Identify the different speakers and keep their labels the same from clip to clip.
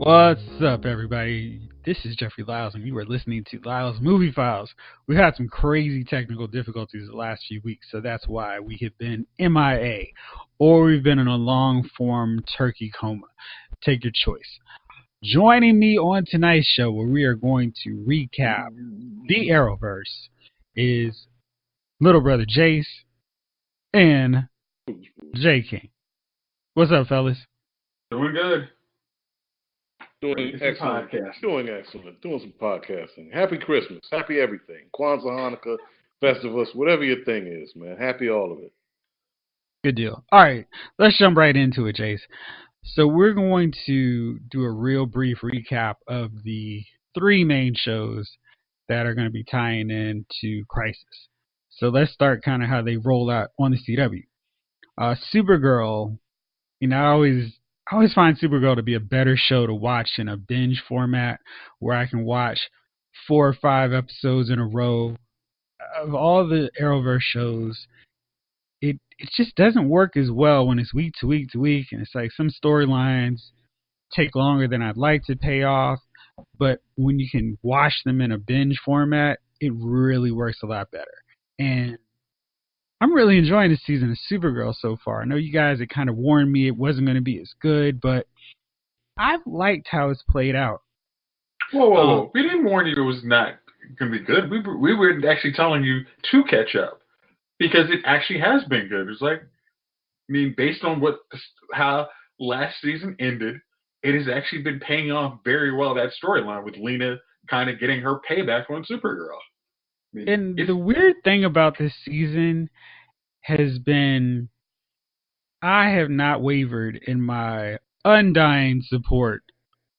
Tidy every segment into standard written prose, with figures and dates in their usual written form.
Speaker 1: What's up, everybody? This is Jeffrey Lyles, and you are listening to Lyles Movie Files. We've had some crazy technical difficulties the last few weeks, so that's why we have been MIA, or we've been in a long-form turkey coma. Take your choice. Joining me on tonight's show, where we are going to recap the Arrowverse, is little brother Jayce and J King. What's up, fellas?
Speaker 2: Doing good.
Speaker 3: Doing excellent. Doing excellent. Doing some podcasting. Happy Christmas. Happy everything. Kwanzaa, Hanukkah, Festivus, whatever your thing is, man. Happy all of it.
Speaker 1: Good deal. All right, let's jump right into it, Jayce. So we're going to do a real brief recap of the three main shows that are going to be tying into Crisis. So let's start kind of how they roll out on the CW. Supergirl, I always find Supergirl to be a better show to watch in a binge format where I can watch 4 or 5 episodes in a row. Of all the Arrowverse shows, it just doesn't work as well when it's week to week to week, and it's like some storylines take longer than I'd like to pay off, but when you can watch them in a binge format, it really works a lot better. And I'm really enjoying this season of Supergirl so far. I know you guys had kind of warned me it wasn't going to be as good, but I've liked how it's played out.
Speaker 2: Whoa. We didn't warn you it was not going to be good. We were actually telling you to catch up because it actually has been good. It's like, based on how last season ended, it has actually been paying off very well, that storyline with Lena kind of getting her payback on Supergirl.
Speaker 1: And the weird thing about this season has been I have not wavered in my undying support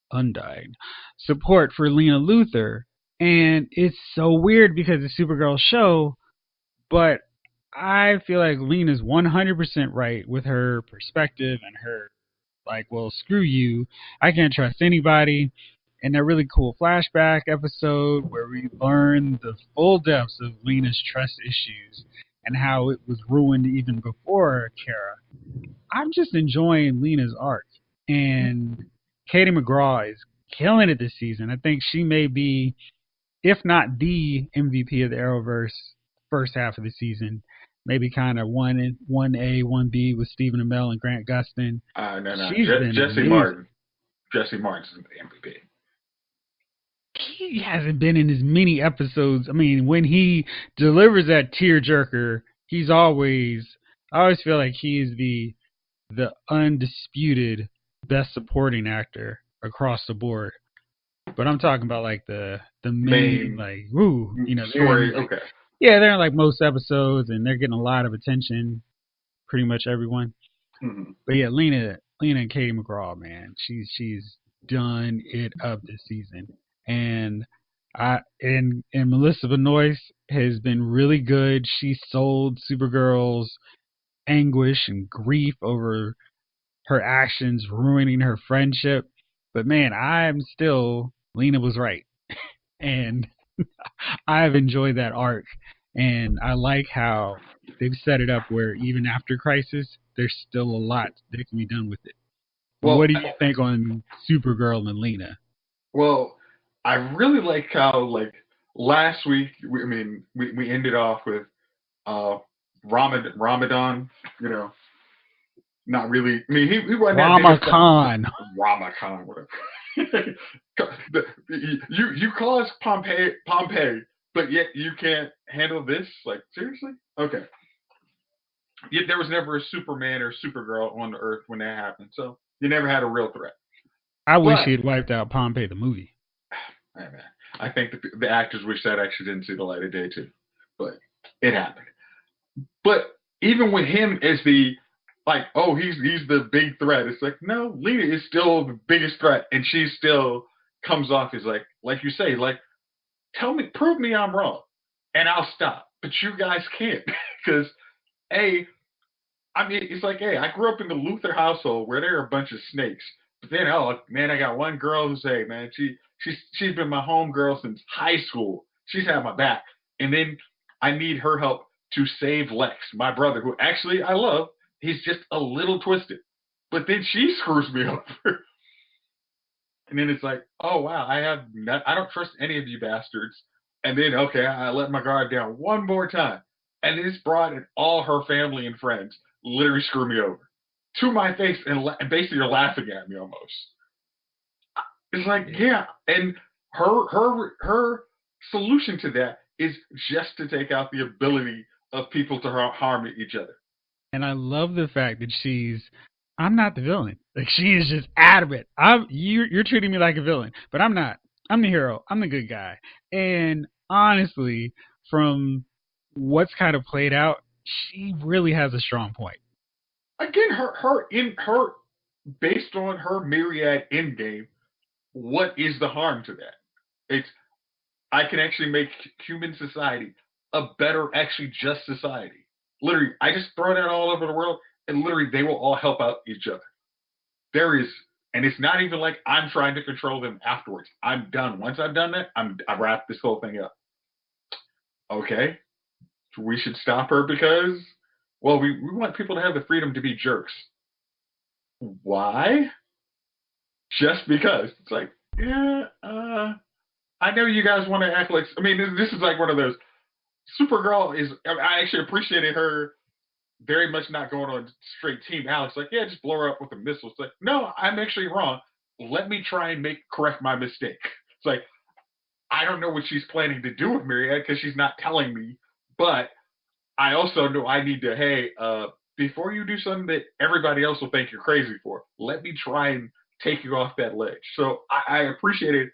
Speaker 1: for Lena Luthor. And it's so weird because it's Supergirl's show, but I feel like Lena's 100% right with her perspective and her, well, screw you. I can't trust anybody. And that really cool flashback episode where we learn the full depths of Lena's trust issues and how it was ruined even before Kara. I'm just enjoying Lena's arc. And Katie McGraw is killing it this season. I think she may be, if not the MVP of the Arrowverse first half of the season, maybe kind of 1A, 1B with Stephen Amell and Grant Gustin.
Speaker 2: No. Jesse Martin's the MVP.
Speaker 1: He hasn't been in as many episodes. When he delivers that tearjerker, I always feel like he's the undisputed best supporting actor across the board. But I'm talking about the main
Speaker 2: story. Okay.
Speaker 1: Yeah, they're in most episodes and they're getting a lot of attention. Pretty much everyone.
Speaker 2: Mm-hmm.
Speaker 1: But yeah, Lena and Katie McGraw, man, she's done it up this season. And Melissa Benoist has been really good. She sold Supergirl's anguish and grief over her actions ruining her friendship. But man, Lena was right. And I've enjoyed that arc. And I like how they've set it up where even after Crisis, there's still a lot that can be done with it. Well, what do you think on Supergirl and Lena?
Speaker 2: Well, I really like how last week we ended off with Ramadan, not really. He wasn't
Speaker 1: Ramadan,
Speaker 2: whatever. You caused Pompeii, but yet you can't handle this? Seriously? Okay. Yet there was never a Superman or Supergirl on the Earth when that happened, so you never had a real threat.
Speaker 1: I wish he had wiped out Pompeii the movie.
Speaker 2: Hey, man. I think the actors wish that actually didn't see the light of day too, but it happened. But even with him as the he's the big threat. It's no, Lena is still the biggest threat, and she still comes off as like you say, prove me I'm wrong, and I'll stop. But you guys can't because it's I grew up in the Luthor household where there are a bunch of snakes. But then, I got one girl who's she's been my homegirl since high school. She's had my back. And then I need her help to save Lex, my brother, who actually I love. He's just a little twisted. But then she screws me over. And then it's like, oh wow, I don't trust any of you bastards. And then okay, I let my guard down one more time, and this broad and all her family and friends literally screw me over to my face and basically are laughing at me almost. It's like yeah, and her solution to that is just to take out the ability of people to harm each other.
Speaker 1: And I love the fact that I'm not the villain. Like she is just adamant. You're treating me like a villain, but I'm not. I'm the hero. I'm the good guy. And honestly, from what's kind of played out, she really has a strong point.
Speaker 2: Again, her based on her myriad end game, what is the harm to that? It's I can actually make human society a better, actually just society. Literally, I just throw that all over the world, and literally they will all help out each other. There is, and it's not even like I'm trying to control them afterwards. I'm done. Once I've done that, I wrap this whole thing up. Okay, we should stop her because, well, we want people to have the freedom to be jerks. Why? Just because. It's like, yeah, I know you guys want to act like. I mean, this is like one of those. Supergirl is. I actually appreciated her very much not going on straight Team Alex. Like, yeah, just blow her up with a missile. It's like, no, I'm actually wrong. Let me try and correct my mistake. It's like, I don't know what she's planning to do with Myriad because she's not telling me. But I also know I need to. Hey, before you do something that everybody else will think you're crazy for, let me try and take you off that ledge. So I appreciated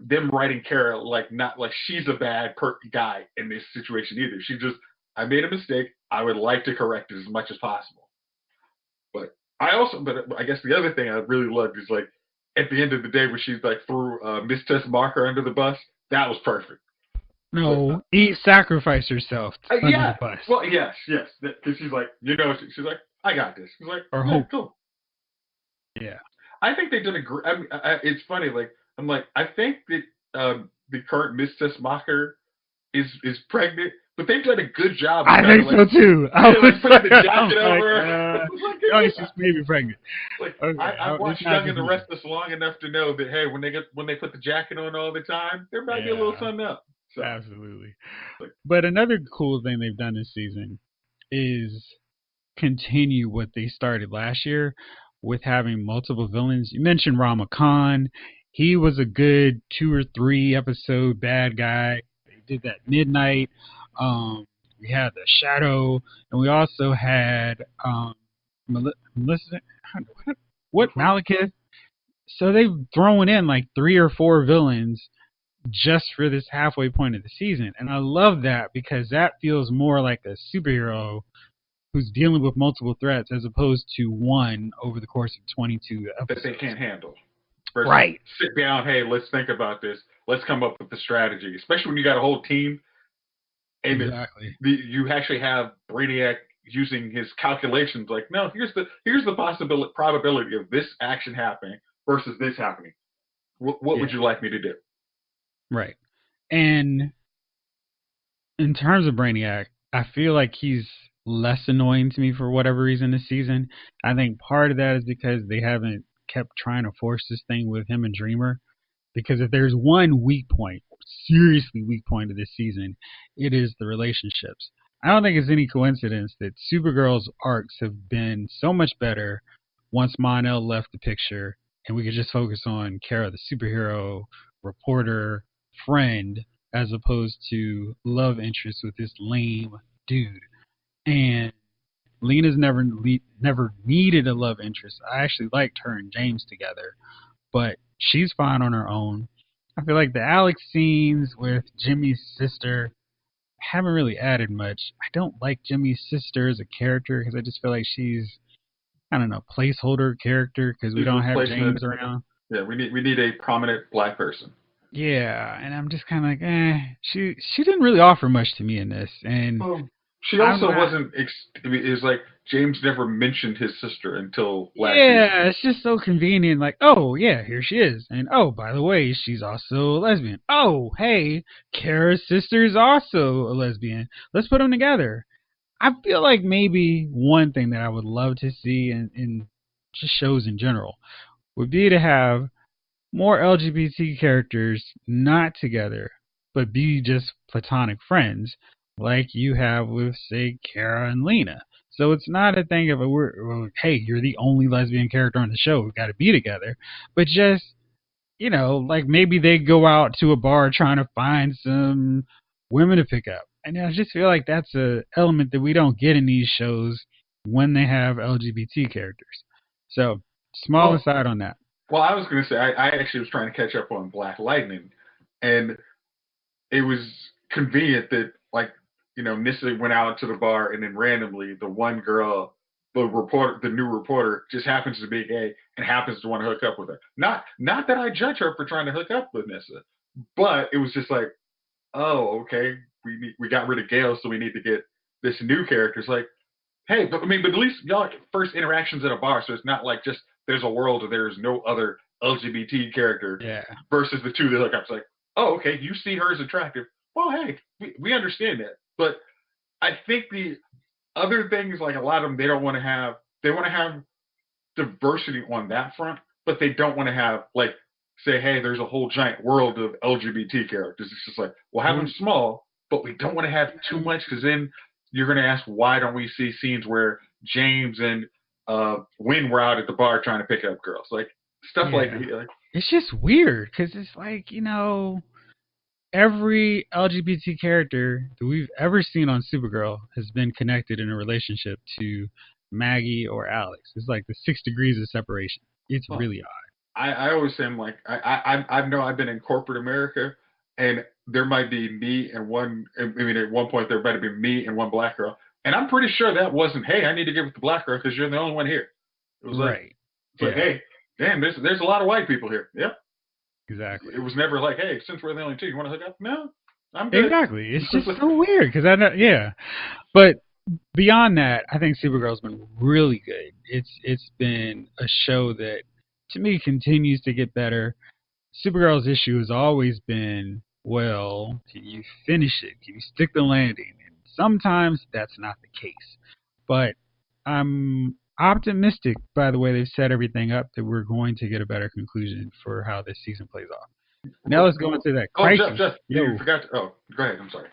Speaker 2: them writing Kara like not like she's a bad guy in this situation either. She just I made a mistake. I would like to correct it as much as possible. But I guess the other thing I really loved is like at the end of the day when she's like threw Miss Tess Marker under the bus. That was perfect.
Speaker 1: No, he sacrificed herself under the bus.
Speaker 2: Well, yes, because she's like, she's like, I got this. She's like,
Speaker 1: or hope.
Speaker 2: Cool.
Speaker 1: Yeah,
Speaker 2: I think they did a great. I mean, it's funny. Like I'm like, I think that the current Miss Tessmacher is pregnant, but they've done a good job.
Speaker 1: I think so too. I was
Speaker 2: putting the jacket over her.
Speaker 1: She's maybe pregnant.
Speaker 2: Like okay, I've watched Young and the Restless long enough to know that hey, when they put the jacket on all the time, there might be a little something up. So.
Speaker 1: Absolutely. But another cool thing they've done this season is continue what they started last year with having multiple villains. You mentioned Rama Khan. He was a good 2 or 3 episode bad guy. They did that Midnight. We had the Shadow, and we also had Melissa. What Malekith? So they've thrown in like 3 or 4 villains just for this halfway point of the season, and I love that because that feels more like a superhero who's dealing with multiple threats as opposed to one over the course of 22 episodes.
Speaker 2: That they can't handle.
Speaker 1: Versus right.
Speaker 2: Sit down, hey, let's think about this. Let's come up with a strategy, especially when you got a whole team. And
Speaker 1: exactly.
Speaker 2: You actually have Brainiac using his calculations like, no, here's the probability of this action happening versus this happening. What would you like me to do?
Speaker 1: Right. And in terms of Brainiac, I feel like he's less annoying to me for whatever reason this season. I think part of that is because they haven't kept trying to force this thing with him and Dreamer. Because if there's one weak point, seriously weak point of this season, it is the relationships. I don't think it's any coincidence that Supergirl's arcs have been so much better once Mon-El left the picture and we could just focus on Kara, the superhero, reporter, friend, as opposed to love interest with this lame dude. And Lena's never needed a love interest. I actually liked her and James together, but she's fine on her own. I feel like the Alex scenes with Jimmy's sister haven't really added much. I don't like Jimmy's sister as a character because I just feel like she's, I don't know, placeholder character because we don't have James around.
Speaker 2: Yeah, we need a prominent black person.
Speaker 1: Yeah, and I'm just kind of like, she didn't really offer much to me in this, and
Speaker 2: she also wasn't. It's like James never mentioned his sister until last
Speaker 1: year.
Speaker 2: Yeah,
Speaker 1: it's just so convenient. Like, oh yeah, here she is, and oh by the way, she's also a lesbian. Oh hey, Kara's sister is also a lesbian. Let's put them together. I feel like maybe one thing that I would love to see in just shows in general would be to have more LGBT characters not together, but be just platonic friends, like you have with, say, Kara and Lena. So it's not a thing of hey, you're the only lesbian character on the show. We've got to be together, but just like maybe they go out to a bar trying to find some women to pick up. And I just feel like that's a element that we don't get in these shows when they have LGBT characters. So, small aside on that.
Speaker 2: Well, I was going to say, I actually was trying to catch up on Black Lightning, and it was convenient that, like, Nissa went out to the bar, and then randomly the one girl, the new reporter, just happens to be gay and happens to want to hook up with her. Not that I judge her for trying to hook up with Nissa, but it was just like, oh, okay, we got rid of Gale, so we need to get this new character. It's like, hey, but at least y'all first interactions at a bar, so it's not like just there's a world where there's no other LGBT character versus the two that hook up. It's like, oh, okay, you see her as attractive. Well, hey, we understand that. But I think the other thing is, like, a lot of them, they want to have diversity on that front, but they don't want to have, like, say, hey, there's a whole giant world of LGBT characters. It's just like, we'll have them small, but we don't want to have too much, because then you're going to ask, why don't we see scenes where James and Wynn were out at the bar trying to pick up girls? Like, stuff like
Speaker 1: it's just weird, because it's like, every LGBT character that we've ever seen on Supergirl has been connected in a relationship to Maggie or Alex. It's like the 6 degrees of separation. It's really odd.
Speaker 2: I always say, I'm like, I know I've been in corporate America, and there might be me and one. I mean, at one point there might be me and one black girl, and I'm pretty sure that wasn't, hey, I need to get with the black girl because you're the only one here. It was like, hey, damn, there's a lot of white people here. Yep.
Speaker 1: Exactly.
Speaker 2: It was never like, hey, since we're the only two, you want to hook up? No, I'm good.
Speaker 1: Exactly. It's just so weird, because I know, but beyond that, I think Supergirl's been really good. It's been a show that, to me, continues to get better. Supergirl's issue has always been, well, can you finish it? Can you stick the landing? And sometimes that's not the case. But I'm optimistic, by the way they've set everything up, that we're going to get a better conclusion for how this season plays off. Now let's go into that crisis.
Speaker 2: Jeff, you forgot to, go ahead, I'm sorry.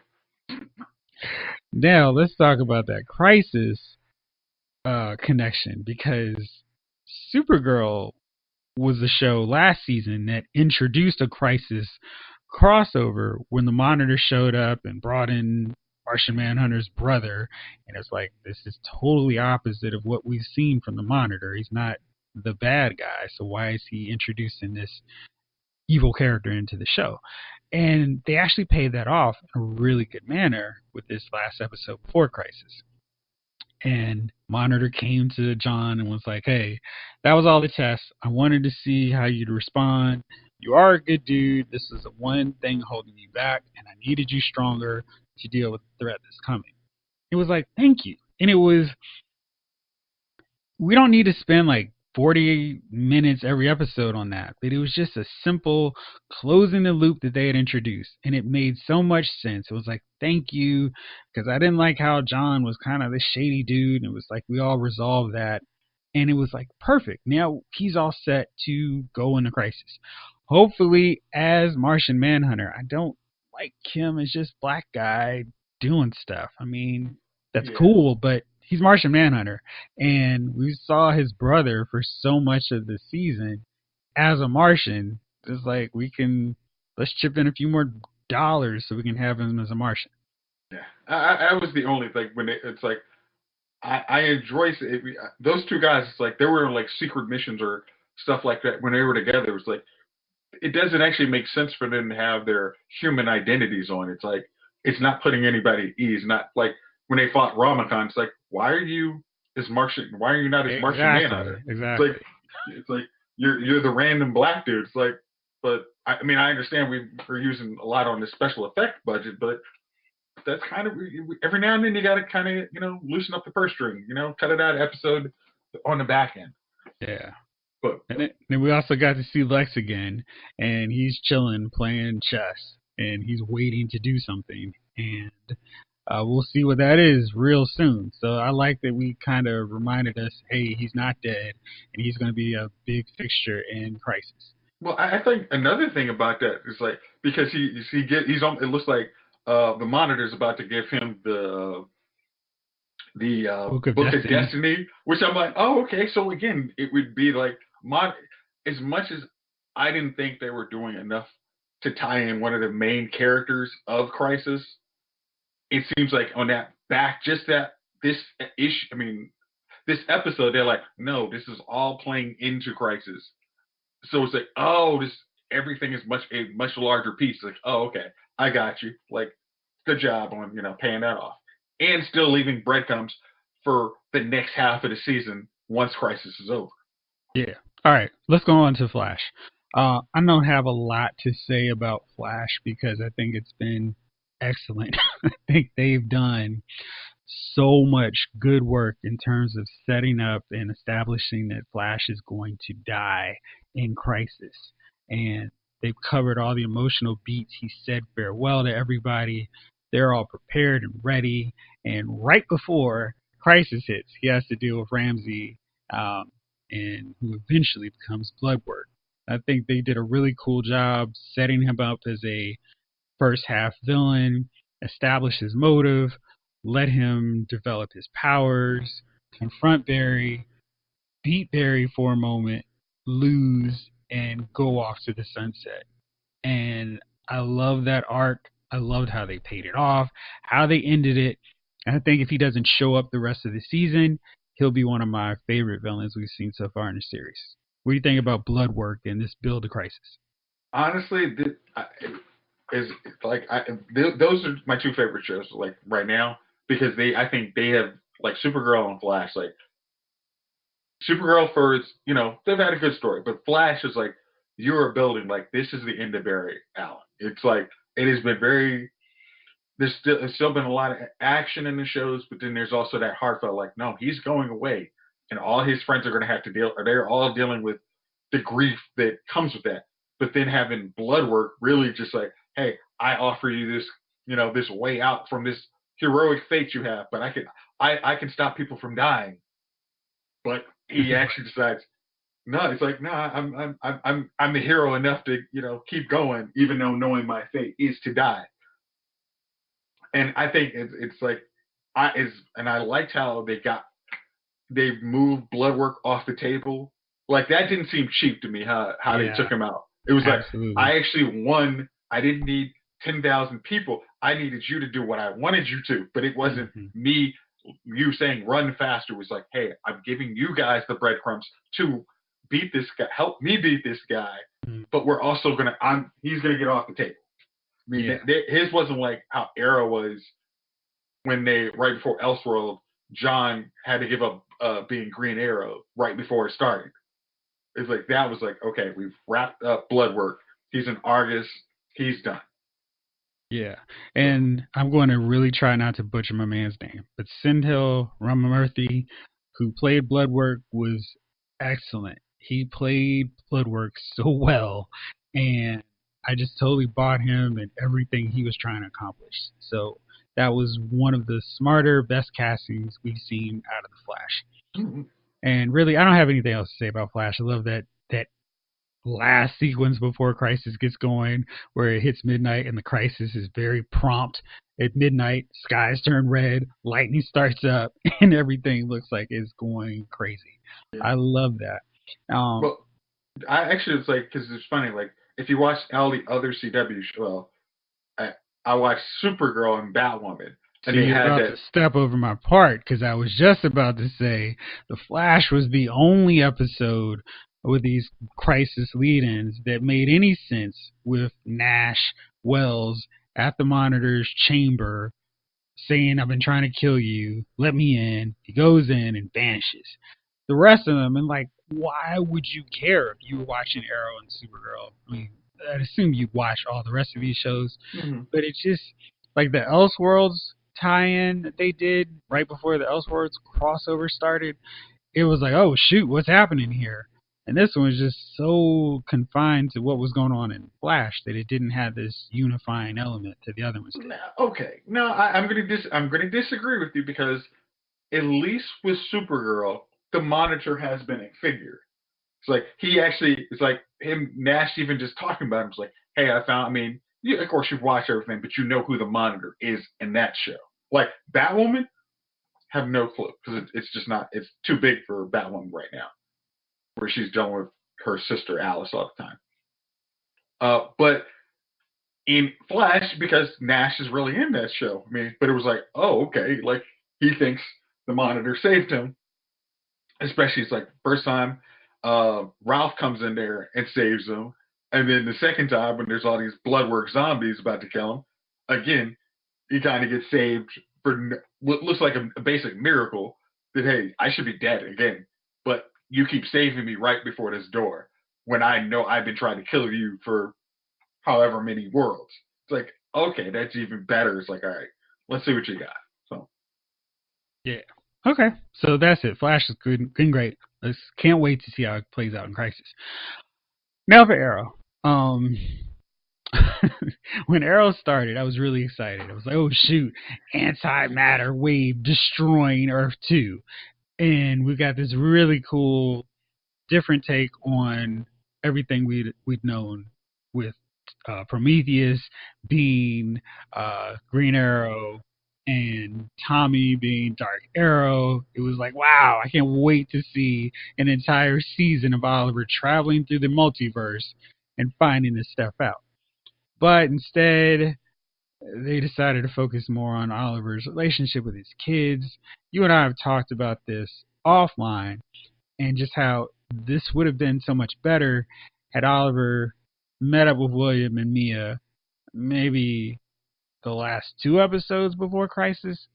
Speaker 1: Now let's talk about that crisis connection, because Supergirl was the show last season that introduced a crisis crossover when the Monitor showed up and brought in Martian Manhunter's brother, and it's like, this is totally opposite of what we've seen from the Monitor. He's not the bad guy, so why is he introducing this evil character into the show? And they actually paid that off in a really good manner with this last episode before Crisis. And Monitor came to John and was like, hey, that was all the tests. I wanted to see how you'd respond. You are a good dude. This is the one thing holding you back, and I needed you stronger to deal with the threat that's coming. It was like, thank you. And it was, we don't need to spend like 40 minutes every episode on that, but it was just a simple closing the loop that they had introduced, and it made so much sense. It was like, thank you, because I didn't like how John was kind of this shady dude, and it was like, we all resolved that, and it was like, perfect. Now he's all set to go into Crisis, hopefully as Martian Manhunter. I don't like him as just black guy doing stuff. I mean, that's cool, but he's Martian Manhunter, and we saw his brother for so much of the season as a Martian. It's like, let's chip in a few more dollars so we can have him as a Martian.
Speaker 2: Yeah, I was the only, like, when it's like, I enjoy it, those two guys. It's like they were like secret missions or stuff like that when they were together. It was like, it doesn't actually make sense for them to have their human identities on. It's like, it's not putting anybody at ease. Not like when they fought Ramachan. It's like, why are you as Martian? Why are you not as Martian Manhunter?
Speaker 1: Exactly.
Speaker 2: It's like you're the random black dude. It's like, but I mean, I understand we're using a lot on the special effect budget, but that's kind of, every now and then you got to kind of, loosen up the purse string, cut it out episode on the back end.
Speaker 1: Yeah. And then we also got to see Lex again, and he's chilling, playing chess, and he's waiting to do something, and we'll see what that is real soon. So I like that we kind of reminded us, hey, he's not dead, and he's going to be a big fixture in Crisis.
Speaker 2: Well, I think another thing about that is like because he's on. It looks like the Monitor's about to give him the
Speaker 1: Book of
Speaker 2: Book of
Speaker 1: Destiny.
Speaker 2: Destiny, which I'm like, oh, okay. So again, it would be like as much as I didn't think they were doing enough to tie in one of the main characters of Crisis. It seems like on that back, just that this issue. I mean, this episode, they're like, no, this is all playing into Crisis. So it's like, oh, this everything is a much larger piece. Like, oh, okay, I got you. Like, good job on paying that off, and still leaving breadcrumbs for the next half of the season once Crisis is over.
Speaker 1: Yeah. All right. Let's go on to Flash. I don't have a lot to say about Flash because I think it's been excellent. I think they've done so much good work in terms of setting up and establishing that Flash is going to die in Crisis. And they've covered all the emotional beats. He said farewell to everybody. They're all prepared and ready. And right before Crisis hits, he has to deal with Ramsey, and who eventually becomes Bloodwork. I think they did a really cool job setting him up as a first half villain, establish his motive, let him develop his powers, confront Barry, beat Barry for a moment, lose, and go off to the sunset. And I love that arc. I loved how they paid it off, how they ended it. And I think if he doesn't show up the rest of the season, he'll be one of my favorite villains we've seen so far in the series. What do you think about Bloodwork and this build to Crisis?
Speaker 2: Honestly, is like those are my two favorite shows like right now because I think they have like Supergirl and Flash. Like Supergirl first, they've had a good story, but Flash is like you're building like this is the end of Barry Allen. It's like it has been very. There's still been a lot of action in the shows, but then there's also that heartfelt like no, he's going away, and all his friends are going to have to deal, or they're all dealing with the grief that comes with that. But then having Bloodwork really just like, hey, I offer you this, this way out from this heroic fate you have, but I can stop people from dying. But he actually decides, no, it's like, no, I'm the hero enough to, keep going, even though knowing my fate is to die. And I think it's like, and I liked how they moved Bloodwork off the table. Like that didn't seem cheap to me. How they took him out. It was
Speaker 1: Absolutely.
Speaker 2: like I actually won. I didn't need 10,000 people. I needed you to do what I wanted you to. But it wasn't me. You saying run faster was like, hey, I'm giving you guys the breadcrumbs to beat this guy. Help me beat this guy. But we're also he's gonna get off the table. I mean, his wasn't like how Arrow was when they right before Elseworld. John had to give up being Green Arrow right before it started. It's like that was like, okay, we've wrapped up Bloodwork. He's an artist. He's done.
Speaker 1: Yeah, and I'm going to really try not to butcher my man's name, but Sindhil Ramamurthy, who played Bloodwork, was excellent. He played Bloodwork so well, and I just totally bought him and everything he was trying to accomplish. So that was one of the smarter, best castings we've seen out of the Flash.
Speaker 2: Mm-hmm.
Speaker 1: And really, I don't have anything else to say about Flash. I love that last sequence before Crisis gets going, where it hits midnight and the Crisis is very prompt. At midnight, skies turn red, lightning starts up, and everything looks like it's going crazy.
Speaker 2: Yeah.
Speaker 1: I love that.
Speaker 2: Well, I actually it's like because it's funny. Like if you watch all the other CW shows, I watched Supergirl and Batwoman. And
Speaker 1: you're about to step over my part because I was just about to say the Flash was the only episode with these Crisis lead-ins that made any sense with Nash Wells at the Monitor's chamber saying, I've been trying to kill you, let me in. He goes in and vanishes. The rest of them, and like, why would you care if you were watching Arrow and Supergirl? I mean, I'd assume you'd watch all the rest of these shows, but it's just like the Elseworlds tie-in that they did right before the Elseworlds crossover started. It was like, oh shoot, what's happening here? And this one was just so confined to what was going on in Flash that it didn't have this unifying element to the other ones.
Speaker 2: Okay, no, I'm gonna disagree with you because at least with Supergirl, the Monitor has been a figure. It's like it's like him, Nash even just talking about him. It's like, hey, I mean, of course you've watched everything, but you know who the Monitor is in that show. Like Batwoman, have no clue because it's just not, it's too big for Batwoman right now, where she's dealing with her sister Alice all the time. But in Flash, because Nash is really in that show. I mean, but it was like, oh, okay, like he thinks the Monitor saved him. Especially, it's like first time Ralph comes in there and saves him, and then the second time when there's all these bloodwork zombies about to kill him, again he kind of gets saved for what looks like a basic miracle. That hey, I should be dead again, but you keep saving me right before this door when I know I've been trying to kill you for however many worlds. It's like, okay, that's even better. It's like, all right, let's see what you got. So
Speaker 1: Yeah. Okay. So that's it. Flash is good and great. Can't wait to see how it plays out in Crisis. Now for Arrow. When Arrow started, I was really excited. I was like, oh shoot, antimatter wave destroying Earth 2. And we got this really cool different take on everything we'd known with Prometheus being Green Arrow and Tommy being Dark Arrow. It was like, wow, I can't wait to see an entire season of Oliver traveling through the multiverse and finding this stuff out. But instead, they decided to focus more on Oliver's relationship with his kids. You and I have talked about this offline and just how this would have been so much better had Oliver met up with William and Mia maybe the last 2 episodes before Crisis,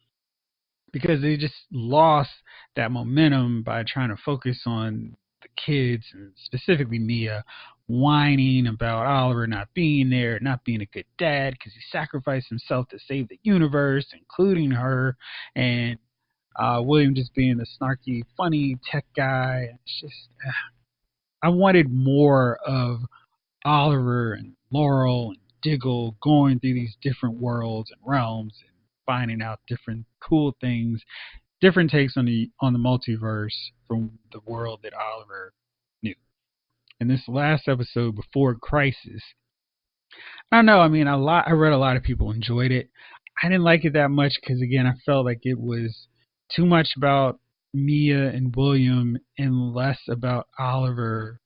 Speaker 1: because they just lost that momentum by trying to focus on the kids and specifically Mia whining about Oliver not being there, not being a good dad because he sacrificed himself to save the universe, including her, and William just being the snarky, funny tech guy. It's just, I wanted more of Oliver and Laurel and Diggle going through these different worlds and realms and finding out different cool things, different takes on the multiverse from the world that Oliver knew. And this last episode before Crisis, I don't know. I mean, I read a lot of people enjoyed it. I didn't like it that much because again, I felt like it was too much about Mia and William and less about Oliver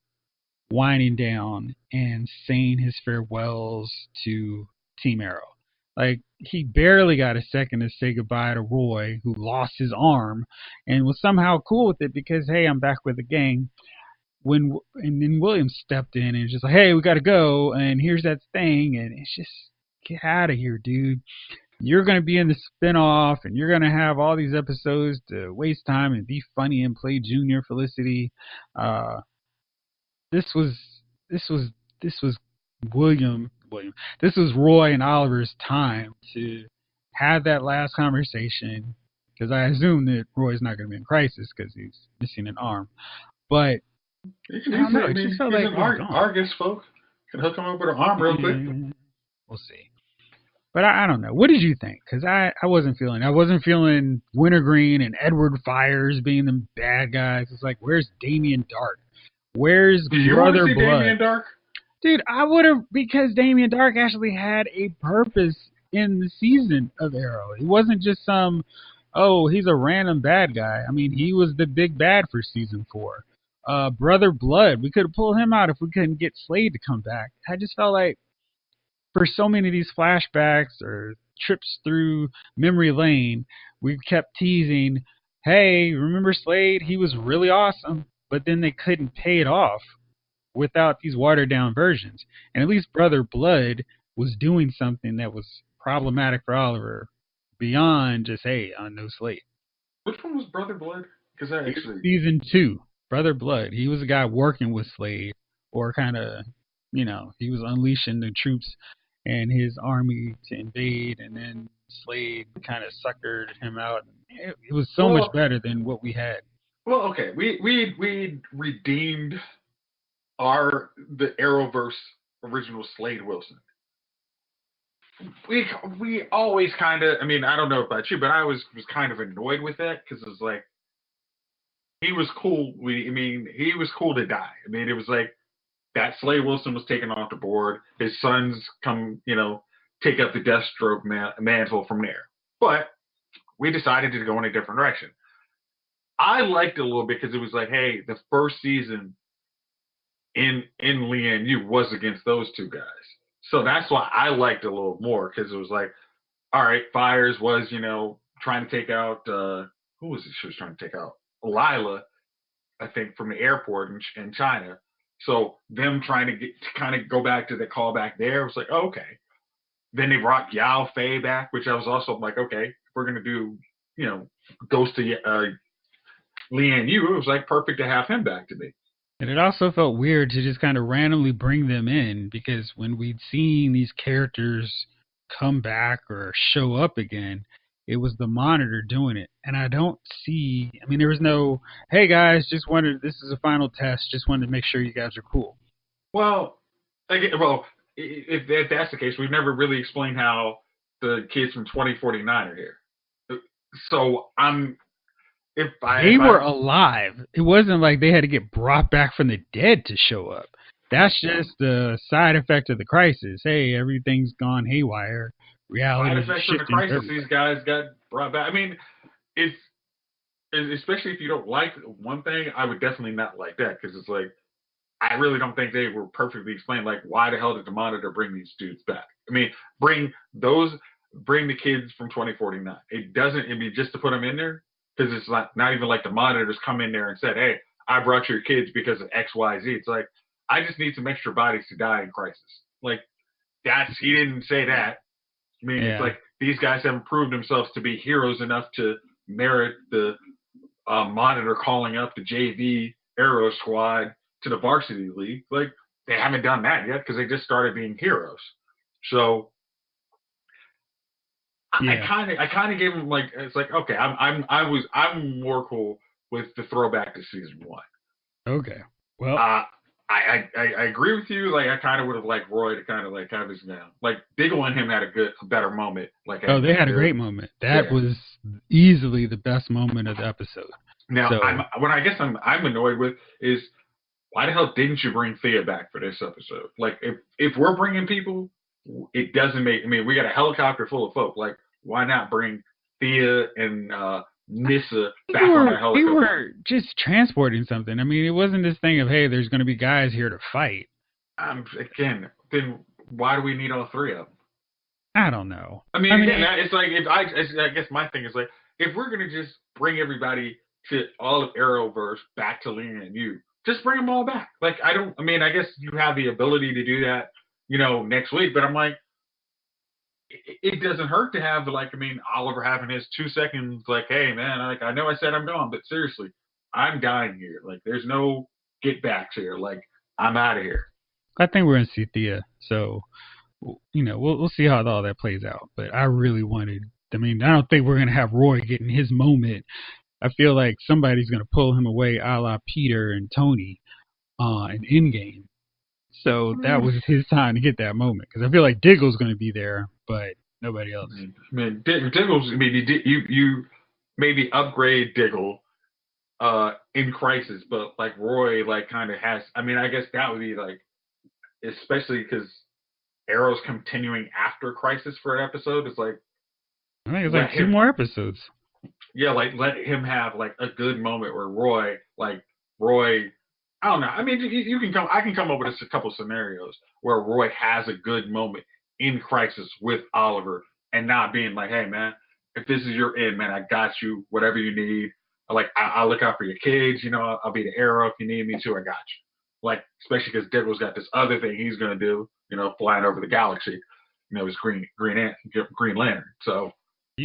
Speaker 1: winding down and saying his farewells to Team Arrow. Like, he barely got a second to say goodbye to Roy, who lost his arm, and was somehow cool with it because, hey, I'm back with the gang. And then William stepped in and was just like, hey, we gotta go, and here's that thing, and it's just, get out of here, dude. You're gonna be in the spinoff, and you're gonna have all these episodes to waste time and be funny and play Junior Felicity. This was this was this was William. This was Roy and Oliver's time to have that last conversation, because I assume that Roy's not going to be in Crisis because he's missing an arm. But I don't know. It just felt like
Speaker 2: Argus folk can hook him up with an arm real quick.
Speaker 1: We'll see. But I don't know. What did you think? Because I wasn't feeling Wintergreen and Edward Fires being the bad guys. It's like, where's Damien Dark? Where's Brother Blood?
Speaker 2: Damien Dark?
Speaker 1: Dude, I would have, because Damien Dark actually had a purpose in the season of Arrow. It wasn't just he's a random bad guy. I mean, he was the big bad for season 4. Brother Blood, we could have pulled him out if we couldn't get Slade to come back. I just felt like for so many of these flashbacks or trips through memory lane, we kept teasing, hey, remember Slade? He was really awesome. But then they couldn't pay it off without these watered down versions. And at least Brother Blood was doing something that was problematic for Oliver beyond just, hey, on no Slade.
Speaker 2: Which one was Brother Blood? Because I actually...
Speaker 1: Season 2, Brother Blood. He was a guy working with Slade, or kind of, he was unleashing the troops and his army to invade, and then Slade kind of suckered him out. It was so much better than what we had.
Speaker 2: Well, okay, we redeemed the Arrowverse original Slade Wilson. We always kind of, I mean, I don't know about you, but I was kind of annoyed with that because it's like he was cool. He was cool to die. I mean, it was like that Slade Wilson was taken off the board. His sons come, take up the Deathstroke mantle from there. But we decided to go in a different direction. I liked it a little bit because it was like, hey, the first season in Lian Yu was against those two guys. So that's why I liked it a little more, because it was like, all right, Fires was, trying to take out, who was it she was trying to take out? Lila, I think, from the airport in China. So them trying to kind of go back to the callback there was like, oh, okay. Then they brought Yao Fei back, which I was also like, okay, if we're going to do, Ghost of Lian Yu, it was like perfect to have him back to me.
Speaker 1: And it also felt weird to just kind of randomly bring them in, because when we'd seen these characters come back or show up again, it was the Monitor doing it. And I don't see, there was no, hey guys, this is a final test, just wanted to make sure you guys are cool.
Speaker 2: Well, if that's the case, we've never really explained how the kids from 2049 are here. So they
Speaker 1: were alive. It wasn't like they had to get brought back from the dead to show up. That's just the side effect of the crisis. Hey, everything's gone haywire. Reality is shifting. Side effect of the crisis,
Speaker 2: everywhere. These guys got brought back. It's especially if you don't like one thing, I would definitely not like that, because it's like, I really don't think they were perfectly explained. Like, why the hell did the Monitor bring these dudes back? Bring the kids from 2049. It doesn't. Just to put them in there, because it's not even like the Monitors come in there and said, hey, I brought your kids because of X, Y, Z. It's like, I just need some extra bodies to die in crisis. Like, he didn't say that. It's like, these guys haven't proved themselves to be heroes enough to merit the Monitor calling up the JV Arrow Squad to the varsity league. Like, they haven't done that yet, because they just started being heroes. So I kind of gave them, like, it's like, okay, I'm more cool with the throwback to season 1.
Speaker 1: Okay. Well,
Speaker 2: I agree with you. Like, I kind of would have liked Roy to kind of like have his like Diggle and him had a better moment. Like,
Speaker 1: they had a great moment. That was easily the best moment of the episode.
Speaker 2: Now, what I guess I'm annoyed with is, why the hell didn't you bring Thea back for this episode? Like, if we're bringing people, it doesn't make. We got a helicopter full of folk. Like, why not bring Thea and Nissa back on a helicopter?
Speaker 1: They were just transporting something. it wasn't this thing of, hey, there's going to be guys here to fight.
Speaker 2: Again, then why do we need all 3 of them?
Speaker 1: I don't know.
Speaker 2: It's like, I guess my thing is like, if we're gonna just bring everybody to all of Arrowverse back to Lian Yu, just bring them all back. Like, I guess you have the ability to do that, next week. But I'm like, it doesn't hurt to have, like, Oliver having his 2 seconds, like, hey, man, I know I said I'm gone, but seriously, I'm dying here. Like, there's no get backs here. Like, I'm out of here.
Speaker 1: I think we're going to see Thea. So, we'll see how all that plays out. But I really wanted, I don't think we're going to have Roy getting his moment. I feel like somebody's going to pull him away, a la Peter and Tony in Endgame. So that was his time to get that moment, because I feel like Diggle's going to be there, but nobody else.
Speaker 2: Diggle's. You maybe upgrade Diggle in crisis, but like Roy, like, kind of has. I guess that would be like, especially because Arrow's continuing after crisis for an episode. It's like,
Speaker 1: I think it's like 2 more episodes.
Speaker 2: Yeah, like, let him have like a good moment where Roy, I don't know. You can come. I can come up with a couple scenarios where Roy has a good moment in crisis with Oliver, and not being like, "Hey, man, if this is your end, man, I got you. Whatever you need. I'll look out for your kids. I'll be the Arrow if you need me to. I got you." Like, especially because Diggle's got this other thing he's gonna do. Flying over the galaxy. His Green Lantern. So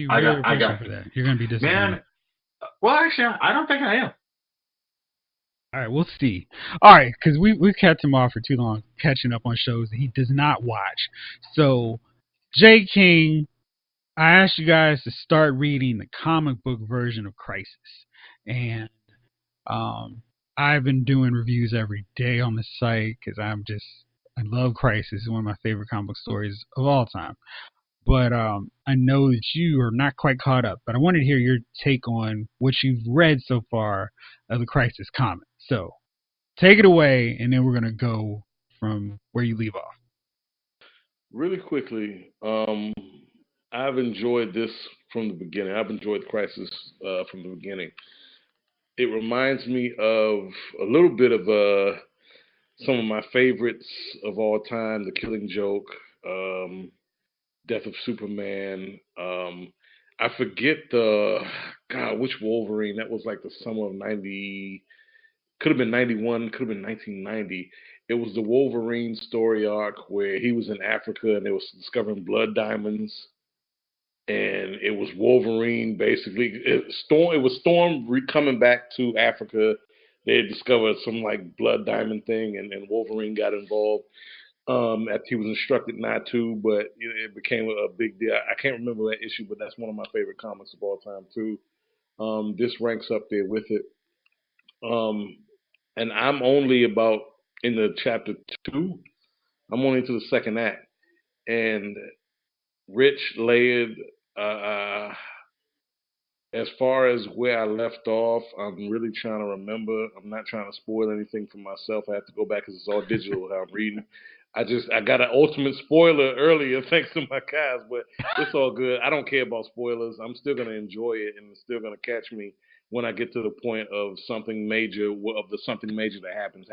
Speaker 2: I got
Speaker 1: for that. You're gonna be disappointed.
Speaker 2: Man, well, actually, I don't think I am.
Speaker 1: All right, we'll see. All right, because we've kept him off for too long, catching up on shows that he does not watch. So, J. King, I asked you guys to start reading the comic book version of Crisis. And I've been doing reviews every day on the site, because I love Crisis. It's one of my favorite comic book stories of all time. but I know that you are not quite caught up. But I wanted to hear your take on what you've read so far of the Crisis comic. So take it away, and then we're gonna go from where you leave off.
Speaker 3: Really quickly, I've enjoyed this from the beginning. I've enjoyed Crisis from the beginning. It reminds me of a little bit of some of my favorites of all time: The Killing Joke, Death of Superman. I forget the God which Wolverine. That was like the summer of '90. Could have been '91. Could have been 1990. It was the Wolverine story arc where he was in Africa and they was discovering blood diamonds, and it was Wolverine basically. It was Storm coming back to Africa. They had discovered some like blood diamond thing, and Wolverine got involved after he was instructed not to, but it became a big deal. I can't remember that issue, but that's one of my favorite comics of all time too. This ranks up there with it. Um, and I'm only about in the chapter 2. I'm only into the second act, and rich, layered. Uh, as far as where I left off, I'm really trying to remember. I'm not trying to spoil anything for myself. I have to go back because it's all digital how I'm reading. I got an ultimate spoiler earlier thanks to my guys, but it's all good. I don't care about spoilers. I'm still gonna enjoy it, and it's still gonna catch me when I get to the point of something major, of the something major that happens.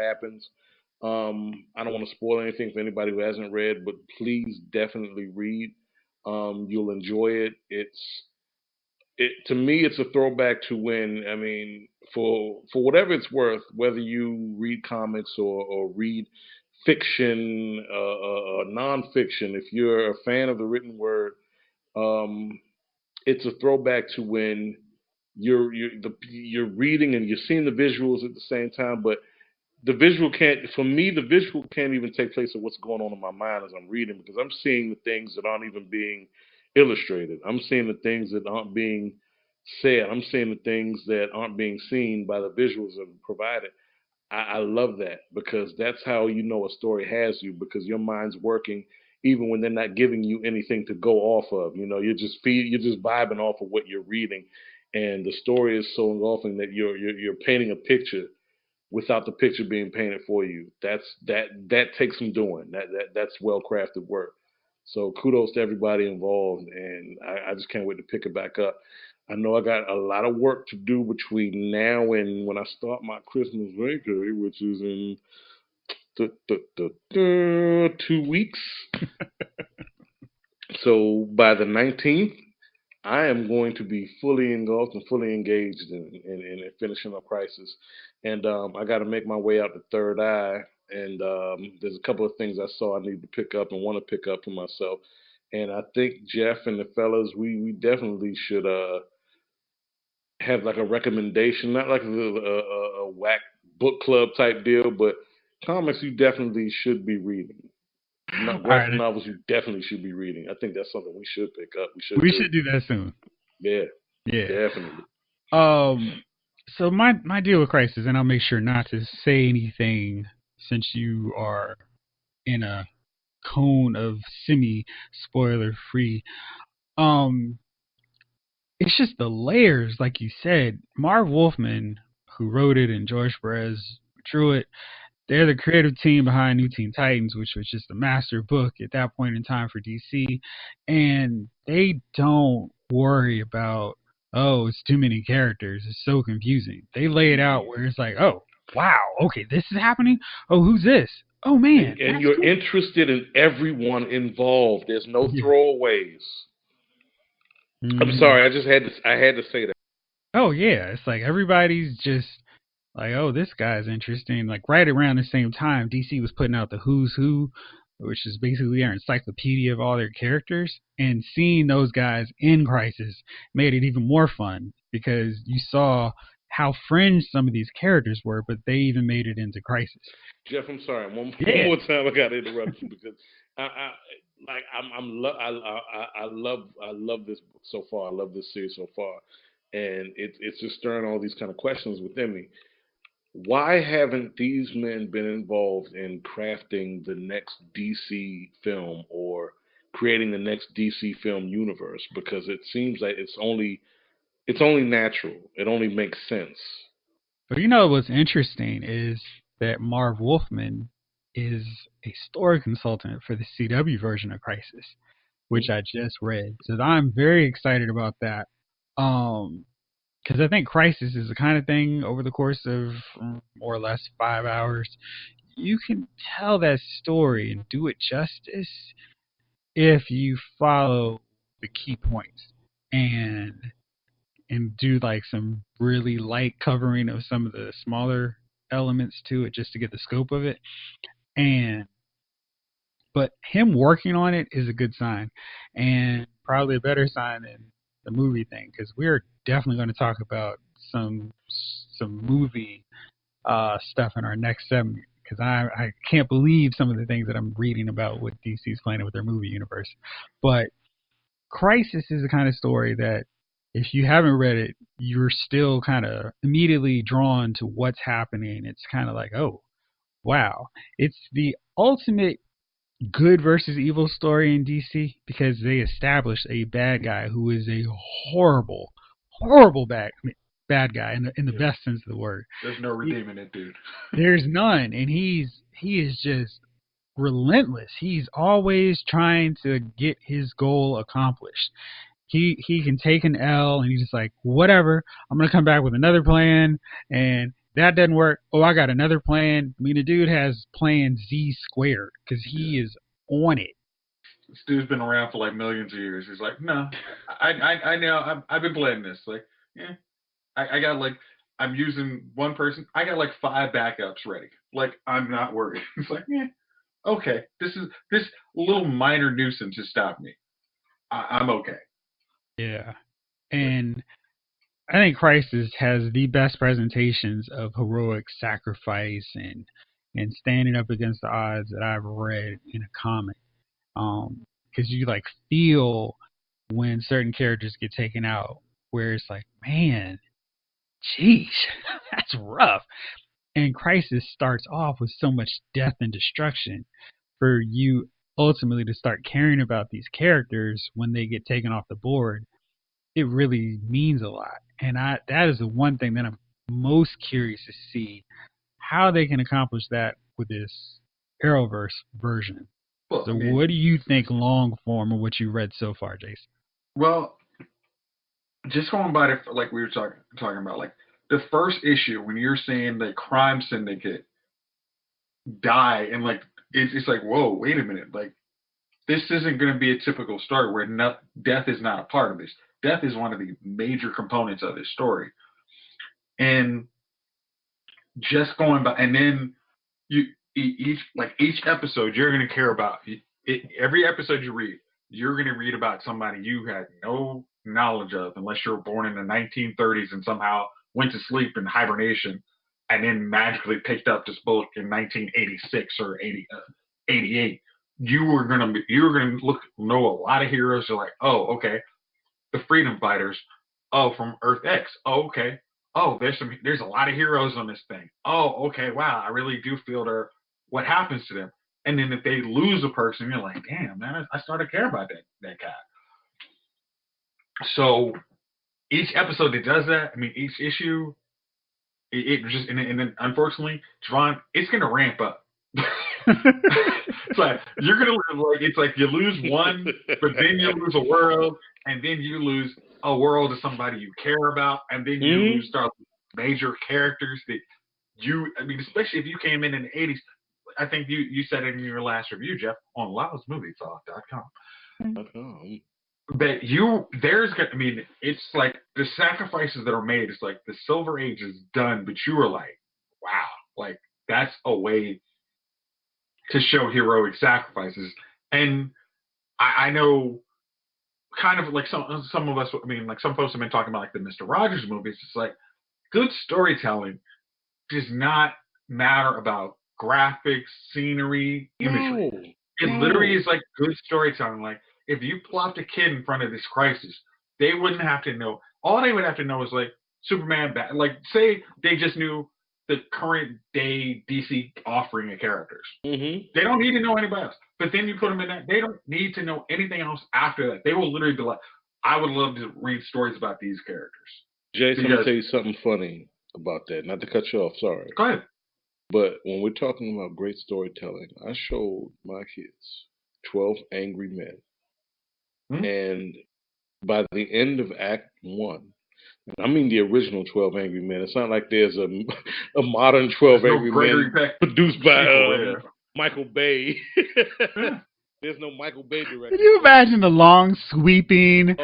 Speaker 3: I don't want to spoil anything for anybody who hasn't read, but please definitely read. You'll enjoy it. To me, it's a throwback to when, I mean, for whatever it's worth, whether you read comics or read fiction, nonfiction, if you're a fan of the written word, um, it's a throwback to when you're reading and you're seeing the visuals at the same time, but the visual can't even take place of what's going on in my mind as I'm reading, because I'm seeing the things that aren't even being illustrated. I'm seeing the things that aren't being said. I'm seeing the things that aren't being seen by the visuals that are provided. I love that, because that's how you know a story has you, because your mind's working even when they're not giving you anything to go off of. You're just vibing off of what you're reading, and the story is so engulfing that you're painting a picture without the picture being painted for you. That takes some doing. That's well crafted work. So kudos to everybody involved, and I just can't wait to pick it back up. I know I got a lot of work to do between now and when I start my Christmas vacation, which is in 2 weeks. So by the 19th, I am going to be fully engulfed and fully engaged in finishing up Crisis. And I got to make my way out the Third Eye. And there's a couple of things I saw I need to pick up and want to pick up for myself. And I think Jeff and the fellas, we definitely should have like a recommendation, not like a whack book club type deal, but comics you definitely should be reading. Not
Speaker 1: All right,
Speaker 3: graphic novels you definitely should be reading. I think that's something we should pick up.
Speaker 1: we should do that soon.
Speaker 3: Yeah,
Speaker 1: Yeah.
Speaker 3: definitely.
Speaker 1: So my deal with Crisis, and I'll make sure not to say anything since you are in a cone of semi spoiler free. Um, it's just the layers, like you said. Marv Wolfman, who wrote it, and George Perez drew it, they're the creative team behind New Teen Titans, which was just a master book at that point in time for DC. And they don't worry about, oh, it's too many characters. It's so confusing. They lay it out where it's like, oh, wow, okay, this is happening. Oh, who's this? Oh, man.
Speaker 3: And you're interested in everyone involved. There's no throwaways. I'm sorry, I had to say that.
Speaker 1: Oh, yeah. It's like everybody's just like, oh, this guy's interesting. Like right around the same time, DC was putting out the Who's Who, which is basically their encyclopedia of all their characters. And seeing those guys in Crisis made it even more fun because you saw how fringe some of these characters were, but they even made it into Crisis.
Speaker 3: Jeff, I'm sorry. One more time, I got to interrupt you because I love this book so far. I love this series so far, and it's just stirring all these kind of questions within me. Why haven't these men been involved in crafting the next DC film or creating the next DC film universe, because it seems like it's only natural. It only makes sense.
Speaker 1: But you know what's interesting is that Marv Wolfman is a story consultant for the CW version of Crisis, which I just read. So I'm very excited about that. Because I think Crisis is the kind of thing over the course of more or less 5 hours, you can tell that story and do it justice if you follow the key points and do like some really light covering of some of the smaller elements to it just to get the scope of it. But him working on it is a good sign, and probably a better sign than the movie thing, because we're definitely going to talk about some movie stuff in our next segment, because I can't believe some of the things that I'm reading about what DC's planning with their movie universe. But Crisis is the kind of story that if you haven't read it, you're still kind of immediately drawn to what's happening. It's kind of like, oh, wow. It's the ultimate good versus evil story in DC, because they established a bad guy who is a horrible, horrible bad guy in the best sense of the word.
Speaker 2: There's no redeeming it, dude.
Speaker 1: There's none, and he is just relentless. He's always trying to get his goal accomplished. He can take an L and he's just like, whatever, I'm gonna come back with another plan, and that doesn't work. Oh, I got another plan. I mean, the dude has plan Z squared because he is on it.
Speaker 2: This dude's been around for like millions of years. He's like, no, I know, I've been playing this. Like, yeah, I got like, I'm using one person. I got like 5 backups ready. Like, I'm not worried. It's like, yeah, okay, this little minor nuisance has stopped me. I'm okay.
Speaker 1: Yeah, and I think Crisis has the best presentations of heroic sacrifice and standing up against the odds that I've read in a comic. Because you like feel when certain characters get taken out, where it's like, man, jeez, that's rough. And Crisis starts off with so much death and destruction for you ultimately to start caring about these characters when they get taken off the board. It really means a lot. And that is the one thing that I'm most curious to see how they can accomplish that with this Arrowverse version.
Speaker 2: Well,
Speaker 1: So what do you think long form of what you read so far, Jayce?
Speaker 2: Well, just going by the, like we were talking about, like the first issue when you're seeing the crime syndicate die, and like it's like, whoa, wait a minute, like this isn't going to be a typical story where death is not a part of this. Death is one of the major components of this story, and just going by, and then each episode you're going to care about. Every episode you read, you're going to read about somebody you had no knowledge of unless you were born in the 1930s and somehow went to sleep in hibernation and then magically picked up this book in 1986 or 88. You're gonna know a lot of heroes. You're like, oh, okay, the freedom fighters. Oh, from Earth X. Oh, okay. Oh, there's a lot of heroes on this thing. Oh, okay. Wow, I really do feel what happens to them. And then if they lose a person, you're like, damn, man, I started to care about that guy. So each episode that does that, I mean, each issue, it just, and then unfortunately, Jovon, it's gonna ramp up. It's like you're gonna like, it's like you lose one, but then you lose a world, and then you lose a world of somebody you care about, and then you lose major characters that I mean, especially if you came in the 80s. I think you said it in your last review, Jeff, on loudsmovietalk.com. That I mean, it's like the sacrifices that are made. It's like the Silver Age is done, but you were like, wow, like that's a way to show heroic sacrifices. And I know kind of like some of us, I mean, like some folks have been talking about like the Mr. Rogers movies. It's like good storytelling does not matter about graphics, scenery, imagery. It literally is like good storytelling. Like if you plopped a kid in front of this crisis, they wouldn't have to know. All they would have to know is like Superman, like say they just knew the current day DC offering of characters.
Speaker 3: Mm-hmm.
Speaker 2: They don't need to know anybody else. But then you put them in that, they don't need to know anything else after that. They will literally be like, I would love to read stories about these characters.
Speaker 3: Jayce, I'm going to tell you something funny about that. Not to cut you off, sorry.
Speaker 2: Go ahead.
Speaker 3: But when we're talking about great storytelling, I showed my kids 12 Angry Men. Mm-hmm. And by the end of Act 1, I mean the original 12 Angry Men. It's not like there's a modern 12 Angry Men produced by Michael Bay. Yeah. There's no Michael Bay director.
Speaker 1: Can you imagine the long, sweeping,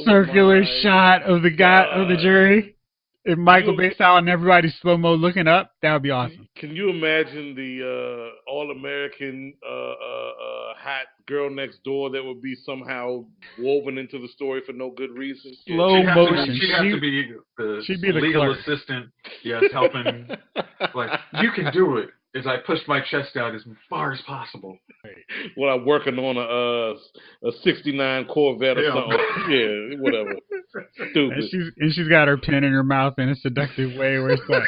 Speaker 1: circular shot of the guy of the jury? If Michael Bay style and everybody slow-mo looking up, that would be awesome.
Speaker 3: Can you imagine the all-American hot girl next door that would be somehow woven into the story for no good reason?
Speaker 1: Slow motion.
Speaker 2: She'd have to be the legal assistant. Yes, helping. Like, you can do it. As I pushed my chest out as far as possible.
Speaker 3: Well, I'm working on a 69 Corvette or something. Yeah, whatever. Stupid.
Speaker 1: And she's got her pen in her mouth in a seductive way where it's like,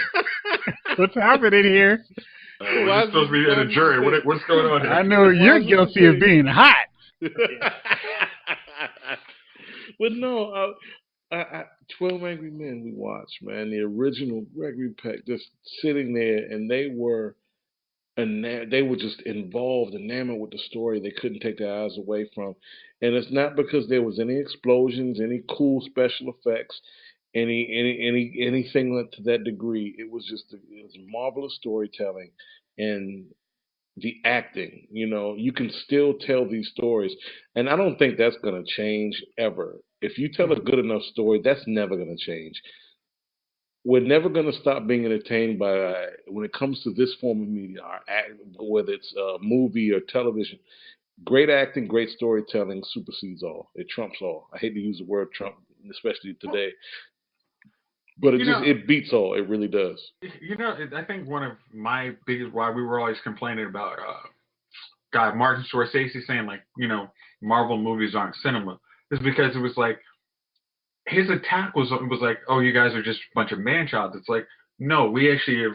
Speaker 1: what's happening here?
Speaker 2: You're supposed to be in a jury. What's going on here?
Speaker 1: I know you're guilty of being hot.
Speaker 3: But no, 12 Angry Men we watched, man. The original Gregory Peck just sitting there, and they were just involved, enamored with the story. They couldn't take their eyes away from. And it's not because there was any explosions, any cool special effects, anything to that degree. It was just marvelous storytelling and the acting. You know, you can still tell these stories, and I don't think that's going to change ever. If you tell a good enough story, that's never going to change. We're never going to stop being entertained by, when it comes to this form of media, whether it's a movie or television. Great acting, great storytelling supersedes all. It trumps all. I hate to use the word Trump, especially today, but it beats all. It really does.
Speaker 2: You know, I think one of my biggest, why we were always complaining about Martin Scorsese saying, like, you know, Marvel movies aren't cinema, is because it was like, his attack was like, oh, you guys are just a bunch of man-childs. It's like, no, we actually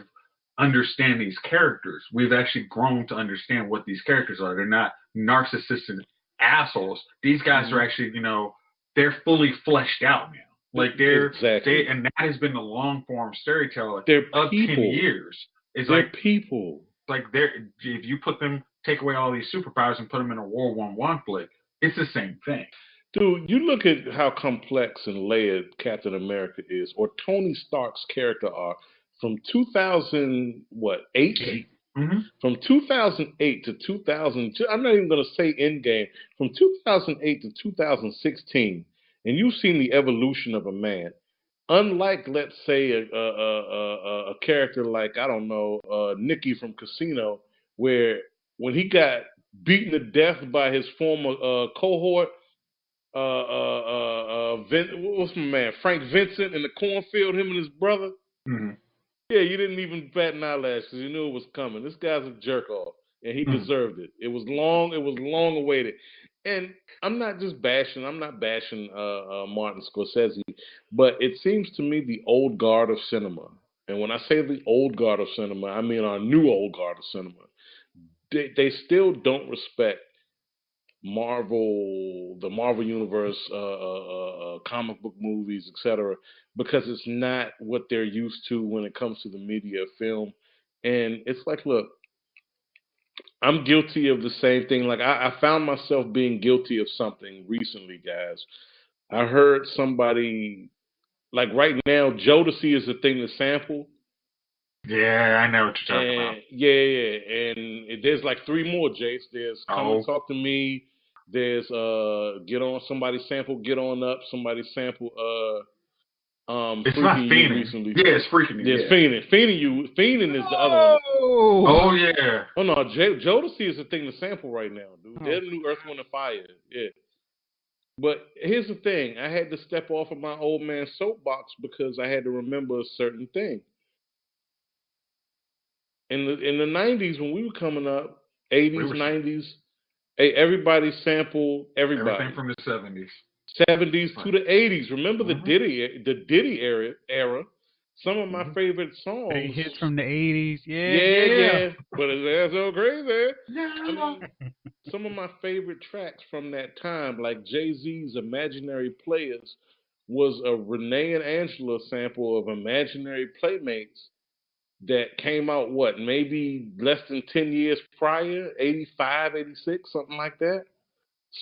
Speaker 2: understand these characters. We've actually grown to understand what these characters are. They're not narcissistic assholes. These guys are actually, you know, they're fully fleshed out now. Like and that has been the long-form storytelling of 10 years. They're like
Speaker 3: people.
Speaker 2: Like if you take away all these superpowers and put them in a World War I flick, it's the same thing.
Speaker 3: Dude, you look at how complex and layered Captain America is, or Tony Stark's character arc from 2008?
Speaker 2: Mm-hmm.
Speaker 3: From 2008 to 2000, I'm not even going to say Endgame, from 2008 to 2016, and you've seen the evolution of a man. Unlike, let's say, a character like, I don't know, Nicky from Casino, where when he got beaten to death by his former cohort, what's my man, Frank Vincent in the cornfield, him and his brother.
Speaker 2: Mm-hmm.
Speaker 3: Yeah, you didn't even bat an eyelash because you knew it was coming. This guy's a jerk off, and he deserved it. It was long awaited. And I'm not bashing Martin Scorsese, but it seems to me the old guard of cinema, and when I say the old guard of cinema, I mean our new old guard of cinema, they still don't respect the Marvel Universe, comic book movies, etc., because it's not what they're used to when it comes to the media of film. And it's like, look, I'm guilty of the same thing. Like, I found myself being guilty of something recently, guys. I heard somebody, like right now, Jodeci is the thing to sample.
Speaker 2: Yeah, I know what you're talking about.
Speaker 3: Yeah. And there's like 3 more, Jayce. There's Come and Talk to Me. There's Get On, somebody sample Get On Up. Somebody sample
Speaker 2: it's not Fiending.
Speaker 3: Recently.
Speaker 2: Yeah, it's Freaking You.
Speaker 3: There's Fiending. Fiending is the other one.
Speaker 2: Oh yeah.
Speaker 3: Oh no, Jodeci is the thing to sample right now, dude. They're the new Earth, Wind, and Fire. Yeah. But here's the thing. I had to step off of my old man soapbox because I had to remember a certain thing. In the 90s, when we were coming up, 80s, 90s, everybody sampled everybody.
Speaker 2: Everything from the 70s.
Speaker 3: 70s to the 80s. Remember the Diddy era. some of my favorite
Speaker 1: Big
Speaker 3: songs.
Speaker 1: hits from the 80s.
Speaker 3: Yeah. But it's so crazy. I
Speaker 2: No.
Speaker 3: mean, some of my favorite tracks from that time, like Jay-Z's Imaginary Players, was a Renee and Angela sample of Imaginary Playmates that came out, maybe less than 10 years prior, 85, 86, something like that.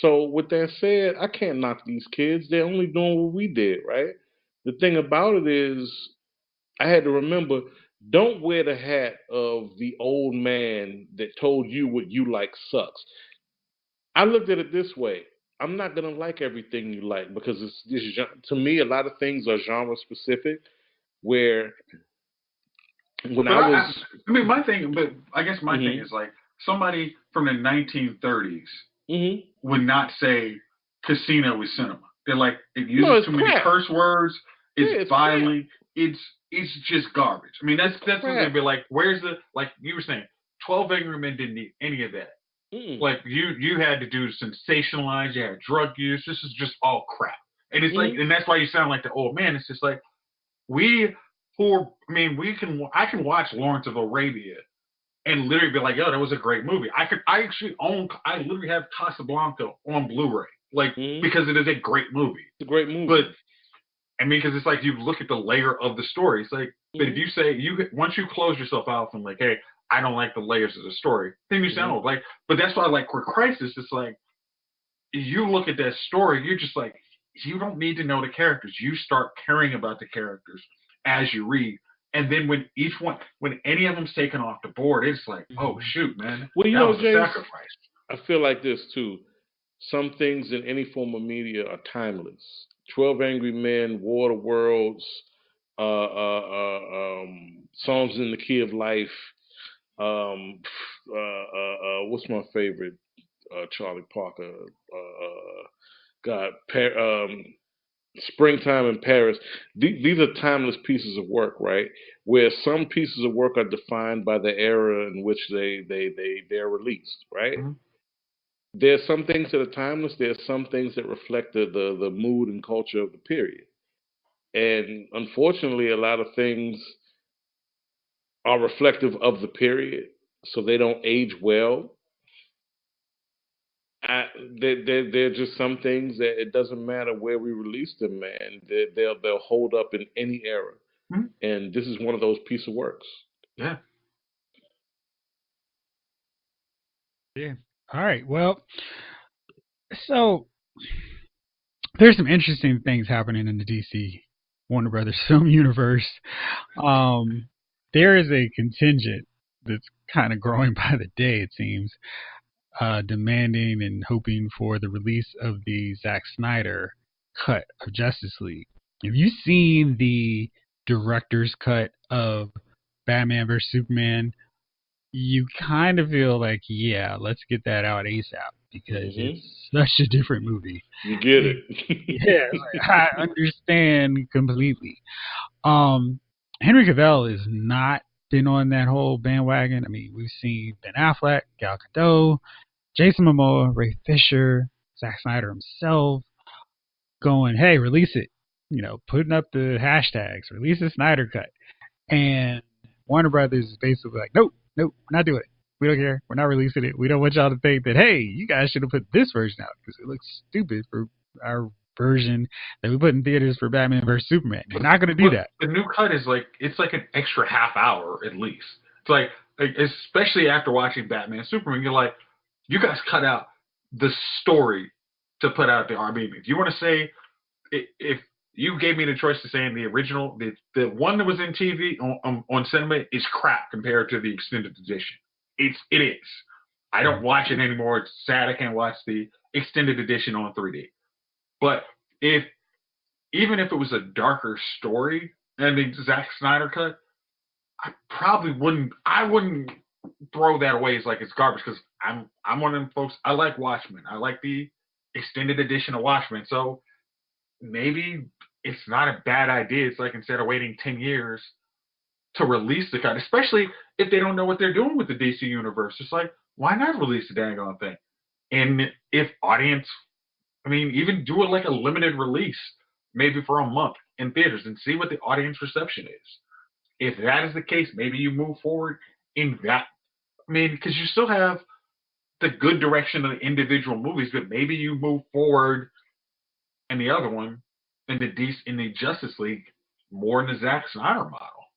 Speaker 3: So with that said, I can't knock these kids. They're only doing what we did, right? The thing about it is, I had to remember, don't wear the hat of the old man that told you what you like sucks. I looked at it this way. I'm not gonna like everything you like because to me, a lot of things are genre specific. Where when
Speaker 2: But
Speaker 3: I was,
Speaker 2: my thing, but I guess my thing
Speaker 3: hmm
Speaker 2: is like somebody from the 1930s
Speaker 3: hmm
Speaker 2: would not say casino is cinema. They're like, it
Speaker 3: no,
Speaker 2: uses
Speaker 3: it's
Speaker 2: too many
Speaker 3: crap.
Speaker 2: curse words.
Speaker 3: Yeah,
Speaker 2: It's
Speaker 3: it's crap.
Speaker 2: violent. It's just garbage. I mean, that's what they'd
Speaker 3: Crap.
Speaker 2: be like. Where's the, like you were saying, 12 Angry Men didn't need any of that.
Speaker 3: Mm-mm.
Speaker 2: Like you had to do sensationalize. You had drug use. This is just all crap. And it's like,
Speaker 3: hmm
Speaker 2: and that's why you sound like the old man. It's just like we I can watch Lawrence of Arabia and literally be like, yo, that was a great movie. I literally have Casablanca on Blu-ray, like,
Speaker 3: hmm
Speaker 2: because it is a great movie.
Speaker 3: It's a great movie.
Speaker 2: But I mean, because it's like you look at the layer of the story. It's like, but if
Speaker 3: hmm
Speaker 2: you say once you close yourself out from like, hey, I don't like the layers of the story, then you sound
Speaker 3: hmm
Speaker 2: old. Like, but that's why like for Crisis, it's like you look at that story, you're just like, you don't need to know the characters. You start caring about the characters as you read. And then when any of them's taken off the board, it's like, oh shoot, man,
Speaker 3: Well,
Speaker 2: that was a
Speaker 3: Jace,
Speaker 2: sacrifice.
Speaker 3: I feel like this too. Some things in any form of media are timeless. 12 Angry Men, War of the Worlds, Songs in the Key of Life. What's my favorite? Charlie Parker. God, Springtime in Paris. These are timeless pieces of work, right? Where some pieces of work are defined by the era in which they're released, right?
Speaker 2: Mm-hmm.
Speaker 3: There's some things that are timeless. There's some things that reflect the mood and culture of the period. And unfortunately, a lot of things are reflective of the period, so they don't age well. They're just some things that it doesn't matter where we release them, man. They'll hold up in any era.
Speaker 2: Mm-hmm.
Speaker 3: And this is one of those piece of works.
Speaker 2: Yeah.
Speaker 1: Yeah. All right. Well, so there's some interesting things happening in the DC Warner Brothers film universe. There is a contingent that's kind of growing by the day, it seems, demanding and hoping for the release of the Zack Snyder cut of Justice League. Have you seen the director's cut of Batman vs Superman? You kind of feel like, yeah, let's get that out ASAP because it's such a different movie.
Speaker 3: You get it.
Speaker 1: Yeah, like, I understand completely. Henry Cavill has not been on that whole bandwagon. I mean, we've seen Ben Affleck, Gal Gadot, Jason Momoa, Ray Fisher, Zack Snyder himself going, hey, release it. You know, putting up the hashtags, release the Snyder cut. And Warner Brothers is basically like, nope, we're not doing it. We don't care. We're not releasing it. We don't want y'all to think that, hey, you guys should have put this version out because it looks stupid for our version that we put in theaters for Batman vs Superman. They're not going to do that.
Speaker 2: The new cut is like, it's like an extra half hour at least. It's like especially after watching Batman Superman, you're like, you guys cut out the story to put out there. I mean, if you want to say, if you gave me the choice to say in the original, the one that was in TV on cinema is crap compared to the extended edition. It is. I don't watch it anymore. It's sad I can't watch the extended edition on 3D. But even if it was a darker story than the Zack Snyder cut, I probably wouldn't. I wouldn't throw that away as like it's garbage because I'm one of them folks. I like Watchmen. I like the extended edition of Watchmen. So maybe it's not a bad idea. It's like instead of waiting 10 years to release the cut, especially if they don't know what they're doing with the DC universe. It's like, why not release the dang on thing? And if audience, I mean, even do it like a limited release, maybe for a month in theaters and see what the audience reception is. If that is the case, maybe you move forward in that. I mean, because you still have the good direction of the individual movies, but maybe you move forward in the other one, in the Justice League, more in the Zack Snyder model.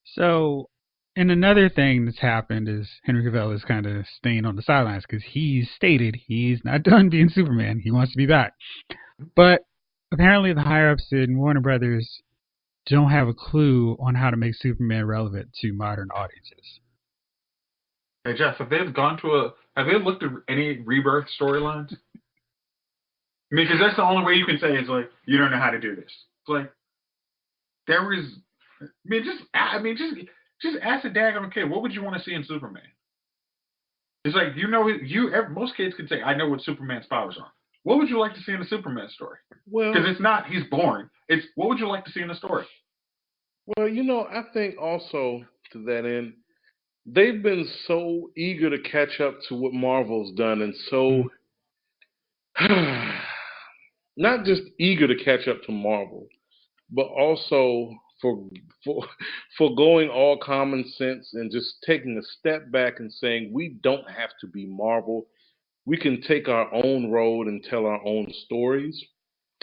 Speaker 1: So, and another thing that's happened is Henry Cavill is kind of staying on the sidelines because he's stated he's not done being Superman. He wants to be back. But apparently the higher-ups in Warner Brothers don't have a clue on how to make Superman relevant to modern audiences.
Speaker 2: Hey, Jeff, have they looked at any Rebirth storylines? I mean, because that's the only way you can say is like, you don't know how to do this. It's like, there was, just ask a daggone kid, what would you want to see in Superman? It's like, most kids can say, I know what Superman's powers are. What would you like to see in a Superman story?
Speaker 3: Well,
Speaker 2: because it's not he's born. It's what would you like to see in the story?
Speaker 3: Well, I think also to that end, they've been so eager to catch up to what Marvel's done, and so not just eager to catch up to Marvel, but also for going all common sense and just taking a step back and saying we don't have to be Marvel. We can take our own road and tell our own stories,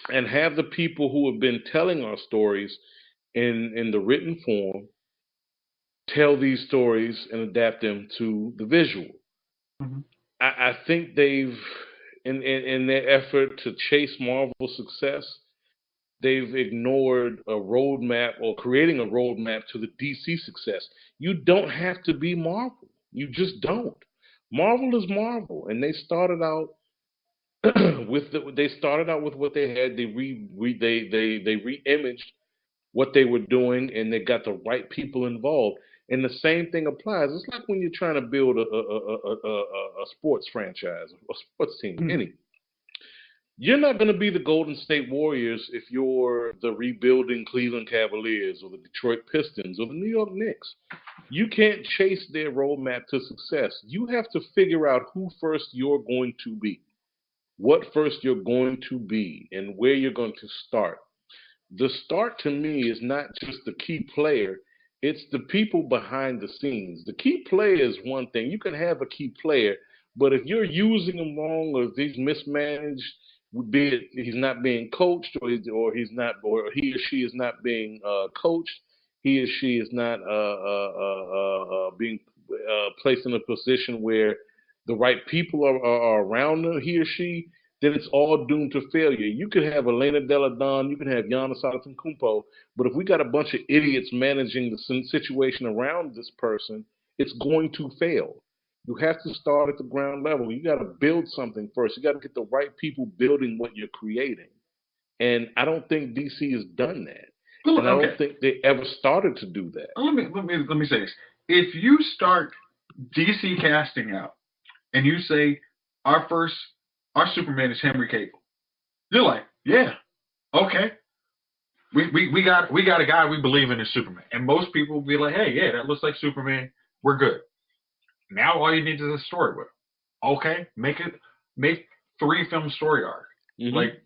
Speaker 3: and have the people who have been telling our stories in the written form tell these stories and adapt them to the visual.
Speaker 2: Mm-hmm.
Speaker 3: I think they've, in their effort to chase Marvel's success, they've ignored a roadmap or creating a roadmap to the DC success. You don't have to be Marvel. You just don't. Marvel is Marvel, and they started out with what they had. They re-imaged what they were doing, and they got the right people involved. And the same thing applies. It's like when you're trying to build a sports franchise, a sports team, any. You're not going to be the Golden State Warriors if you're the rebuilding Cleveland Cavaliers or the Detroit Pistons or the New York Knicks. You can't chase their roadmap to success. You have to figure out who first you're going to be, what first you're going to be, and where you're going to start. The start to me is not just the key player, it's the people behind the scenes. The key player is one thing. You can have a key player, but if you're using him wrong or if he's mismanaged, be it he's not being coached or he or he or she is not being coached, he or she is not being placed in a position where the right people are around he or she, then it's all doomed to failure. You could have Elena Delle Donne, you can have Giannis Antetokounmpo, but if we got a bunch of idiots managing the situation around this person, it's going to fail. You have to start at the ground level. You got to build something first. You got to get the right people building what you're creating. And I don't think DC has done that. Well, and I don't think they ever started to do that.
Speaker 2: Let me say this. If you start DC casting out and you say our Superman is Henry Cavill, you're like, yeah, okay. We got a guy we believe in as Superman. And most people will be like, hey, yeah, that looks like Superman. We're good. Now all you need is a story with him. Okay, make 3-film story arc. Mm-hmm. Like,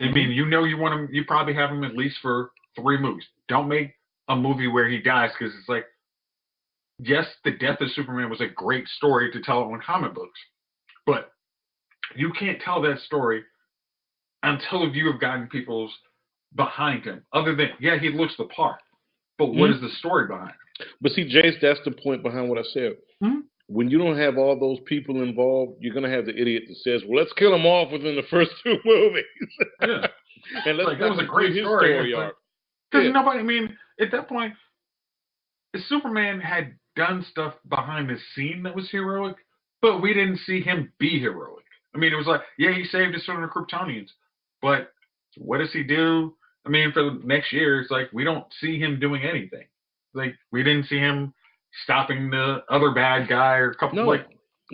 Speaker 2: I mean, you want him. You probably have him at least for 3 movies. Don't make a movie where he dies because it's like, yes, the death of Superman was a great story to tell in comic books, but you can't tell that story until you have gotten people's behind him. Other than, yeah, he looks the part, but what is the story behind him?
Speaker 3: But see, Jayce, that's the point behind what I said. Mm-hmm. When you don't have all those people involved, you're going to have the idiot that says, well, let's kill them off within the first 2 movies.
Speaker 2: Yeah.
Speaker 3: And let's
Speaker 2: that was a great story arc. Because nobody, I mean, at that point, Superman had done stuff behind the scene that was heroic, but we didn't see him be heroic. I mean, it was like, yeah, he saved a certain Kryptonians, but what does he do? I mean, for the next year, it's like we don't see him doing anything. Like, we didn't see him stopping the other bad guy or a couple.
Speaker 3: No,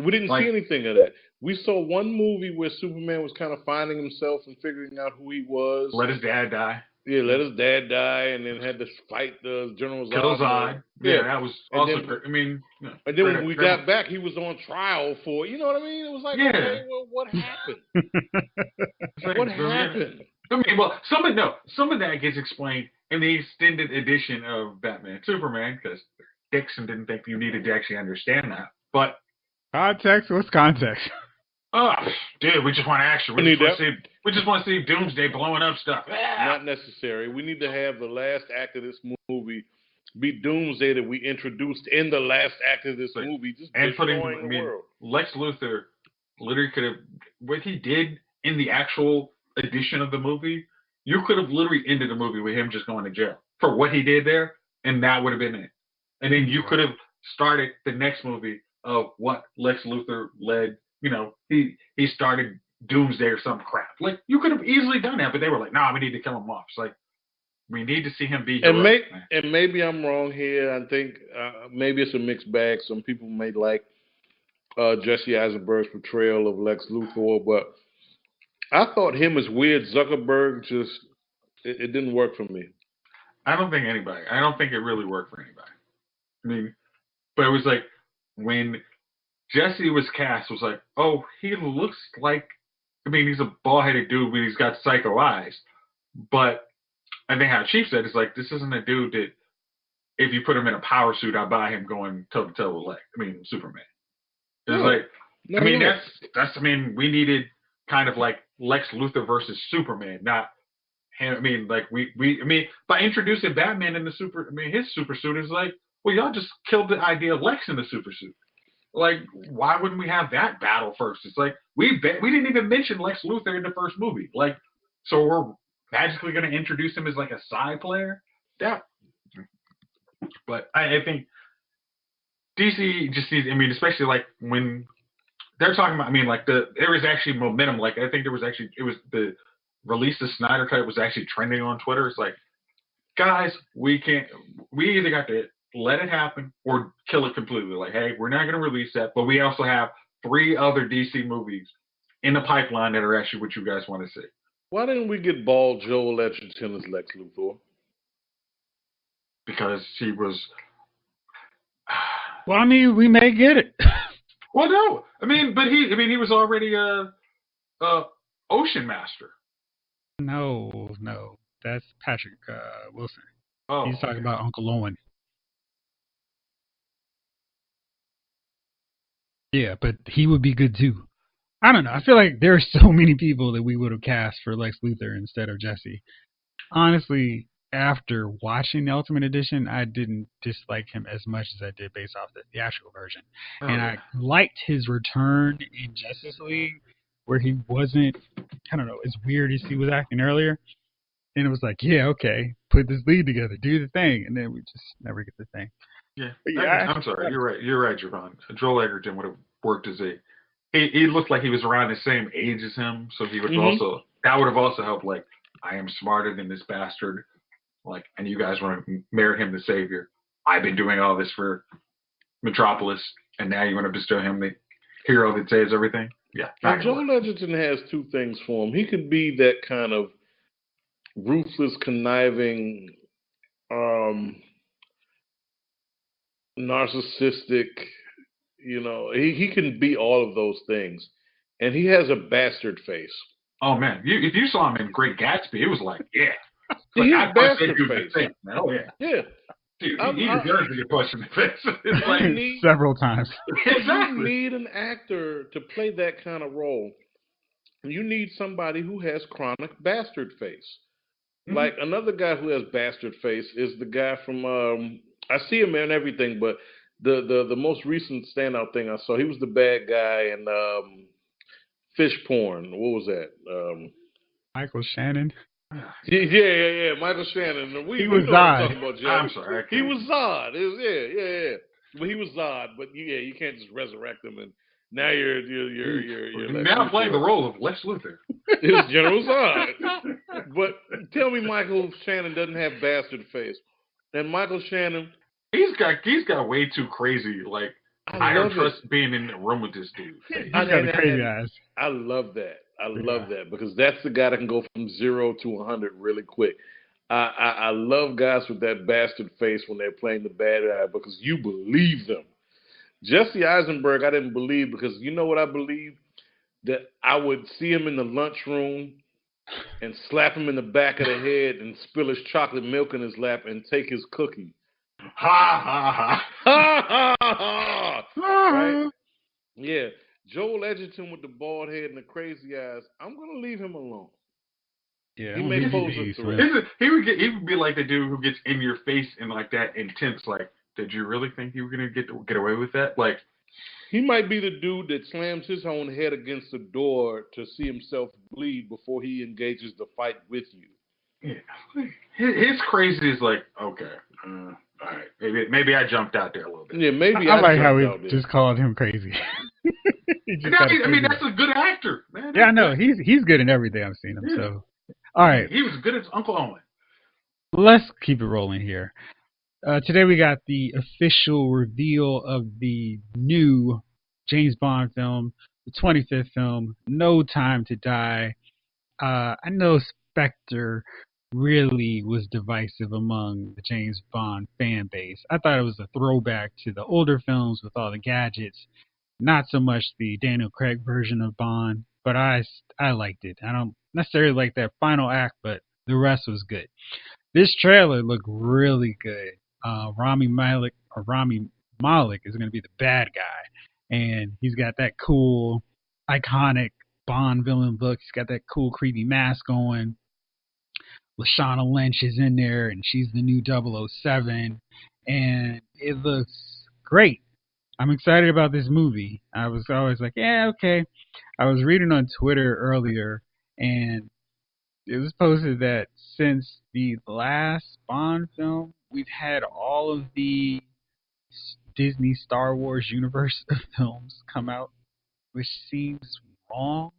Speaker 3: we didn't see anything of that. We saw one movie where Superman was kind of finding himself and figuring out who he was.
Speaker 2: Let his dad die.
Speaker 3: Yeah, let his dad die, and then had to fight the General
Speaker 2: Zod. Yeah, that was also. I mean,
Speaker 3: and then when we got back, he was on trial for. You know what I mean? It was like, okay, well, what happened? What happened?
Speaker 2: I mean, well, some of that gets explained in the extended edition of Batman and Superman, because Dixon didn't think you needed to actually understand that. But
Speaker 1: Context? What's context?
Speaker 2: oh, dude, we just want action.
Speaker 3: We
Speaker 2: just want to see Doomsday blowing up stuff.
Speaker 3: Not necessary. We need to have the last act of this movie be Doomsday that we introduced in the last act of this movie, just destroying the world.
Speaker 2: Lex Luthor literally could have, what he did in the actual edition of the movie, you could have literally ended the movie with him just going to jail for what he did there, and that would have been it. And then you could have started the next movie of what Lex Luthor led. You know, he started Doomsday or some crap. Like, you could have easily done that, but they were like, nah, we need to kill him off. It's like, we need to see him be heroic.
Speaker 3: And maybe I'm wrong here. I think maybe it's a mixed bag. Some people may like Jesse Eisenberg's portrayal of Lex Luthor, but I thought him as weird Zuckerberg just it didn't work for me.
Speaker 2: I don't think it really worked for anybody. I mean, but it was like when Jesse was cast, it was like, oh, he looks like, I mean, he's a bald-headed dude, but he's got psycho eyes. But I think how Chief said, it's like, this isn't a dude that if you put him in a power suit, I buy him going toe-to-toe with Superman. It's like, I mean, that's, I mean, we needed kind of like Lex Luthor versus Superman, not him. I mean, like, I mean, by introducing Batman in his super suit is like, well, y'all just killed the idea of Lex in the super suit. Like, why wouldn't we have that battle first? It's like, we didn't even mention Lex Luthor in the first movie. Like, so we're magically going to introduce him as like a side player? But I think DC just needs, I mean, especially like when they're talking about, I mean, like there was actually momentum. Like, I think it was the release of Snyder Cut was actually trending on Twitter. It's like, guys, we either got to let it happen or kill it completely. Like, hey, we're not going to release that, but we also have 3 other DC movies in the pipeline that are actually what you guys want to see.
Speaker 3: Why didn't we get bald Joel Edgerton as Lex Luthor?
Speaker 2: Because he was.
Speaker 1: Well, I mean, we may get it.
Speaker 2: Well, no, I mean, but he was already a Ocean Master.
Speaker 1: No, that's Patrick Wilson.
Speaker 2: Oh,
Speaker 1: he's talking about Uncle Owen. Yeah, but he would be good too. I don't know. I feel like there are so many people that we would have cast for Lex Luthor instead of Jesse. Honestly, after watching the Ultimate Edition, I didn't dislike him as much as I did based off the theatrical version. And I liked his return in Justice League, where he wasn't, I don't know, as weird as he was acting earlier. And it was like, yeah, okay, put this lead together, do the thing. And then we just never get the thing.
Speaker 2: Yeah, I'm sorry. You're right, Jovon. Joel Edgerton would have worked as he looked like he was around the same age as him, so he would that would have also helped. Like, I am smarter than this bastard, like, and you guys want to merit him the savior. I've been doing all this for Metropolis, and now you want to bestow him the hero that saves everything. Yeah.
Speaker 3: Now, Joel Edgerton has 2 things for him. He could be that kind of ruthless, conniving, narcissistic, he can be all of those things. And he has a bastard face.
Speaker 2: Oh, man. If you saw him in Great Gatsby, it was like, yeah.
Speaker 3: He has a bastard face.
Speaker 2: Oh, yeah.
Speaker 3: Yeah.
Speaker 2: Dude, he deserves to get punched in the face. It's like,
Speaker 1: several times.
Speaker 2: Exactly.
Speaker 3: You need an actor to play that kind of role. You need somebody who has chronic bastard face. Mm-hmm. Like, another guy who has bastard face is the guy from, I see him in everything, but the most recent standout thing I saw, he was the bad guy in Fish Porn. What was that?
Speaker 1: Michael Shannon.
Speaker 3: Yeah. Michael Shannon.
Speaker 1: He was Zod.
Speaker 2: I'm sorry.
Speaker 3: He was Zod. Yeah. Well, he was Zod, but you can't just resurrect him and now you're
Speaker 2: now playing the role of Lex Luthor.
Speaker 3: It was General Zod. But tell me, Michael Shannon doesn't have bastard face, and Michael Shannon,
Speaker 2: he's got way too crazy. Like, I don't trust being in the room with this dude.
Speaker 1: He's got the crazy eyes.
Speaker 3: I love that. I love that because that's the guy that can go from 0 to 100 really quick. I love guys with that bastard face when they're playing the bad guy because you believe them. Jesse Eisenberg, I didn't believe because you know what I believe? That I would see him in the lunchroom and slap him in the back of the head and spill his chocolate milk in his lap and take his cookie.
Speaker 2: Ha ha
Speaker 3: Ha ha ha!
Speaker 2: ha.
Speaker 3: Right? Yeah. Joel Edgerton with the bald head and the crazy eyes. I'm gonna leave him alone.
Speaker 1: Yeah,
Speaker 3: He may pose a threat.
Speaker 2: He would be like the dude who gets in your face and like that intense. Like, did you really think you were gonna get away with that? Like,
Speaker 3: he might be the dude that slams his own head against the door to see himself bleed before he engages the fight with you.
Speaker 2: Yeah, his crazy is like, okay, all right, maybe I jumped out there a little bit.
Speaker 3: Yeah, maybe
Speaker 1: I like how we just called him crazy.
Speaker 2: I mean, that's a good actor, man.
Speaker 1: Yeah, I know he's good in everything I've seen him. Yeah. So, all right,
Speaker 2: he was good as Uncle Owen.
Speaker 1: Let's keep it rolling here. Today we got the official reveal of the new James Bond film, the 25th film, No Time to Die. I know Spectre really was divisive among the James Bond fan base. I thought it was a throwback to the older films with all the gadgets, not so much the Daniel Craig version of Bond, but I liked it. I don't necessarily like that final act, but the rest was good. This trailer looked really good. Rami Malek is going to be the bad guy, and he's got that cool, iconic Bond villain look. He's got that cool, creepy mask on. Lashana Lynch is in there, and she's the new 007, and it looks great. I'm excited about this movie. I was always like, yeah, okay. I was reading on Twitter earlier, and it was posted that since the last Bond film, we've had all of the Disney Star Wars universe films come out, which seems wrong,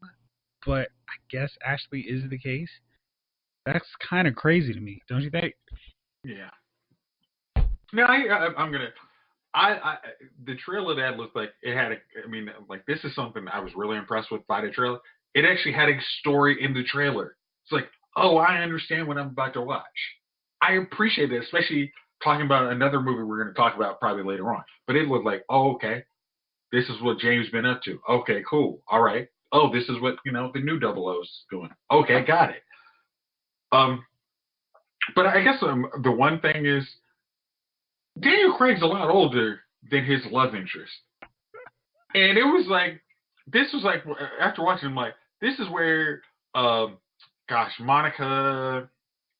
Speaker 1: but I guess actually is the case. That's kind of crazy to me, don't you think?
Speaker 2: Yeah. No, I'm gonna. The trailer that looked like it had like this is something I was really impressed with by the trailer. It actually had a story in the trailer. It's like, oh, I understand what I'm about to watch. I appreciate it, especially talking about another movie we're going to talk about probably later on. But it looked like, oh, okay, this is what James been up to. Okay, cool. All right. Oh, this is what the new 00's doing. Okay, got it. But I guess the one thing is Daniel Craig's a lot older than his love interest, and it was like this was like after watching him, like this is where Monica,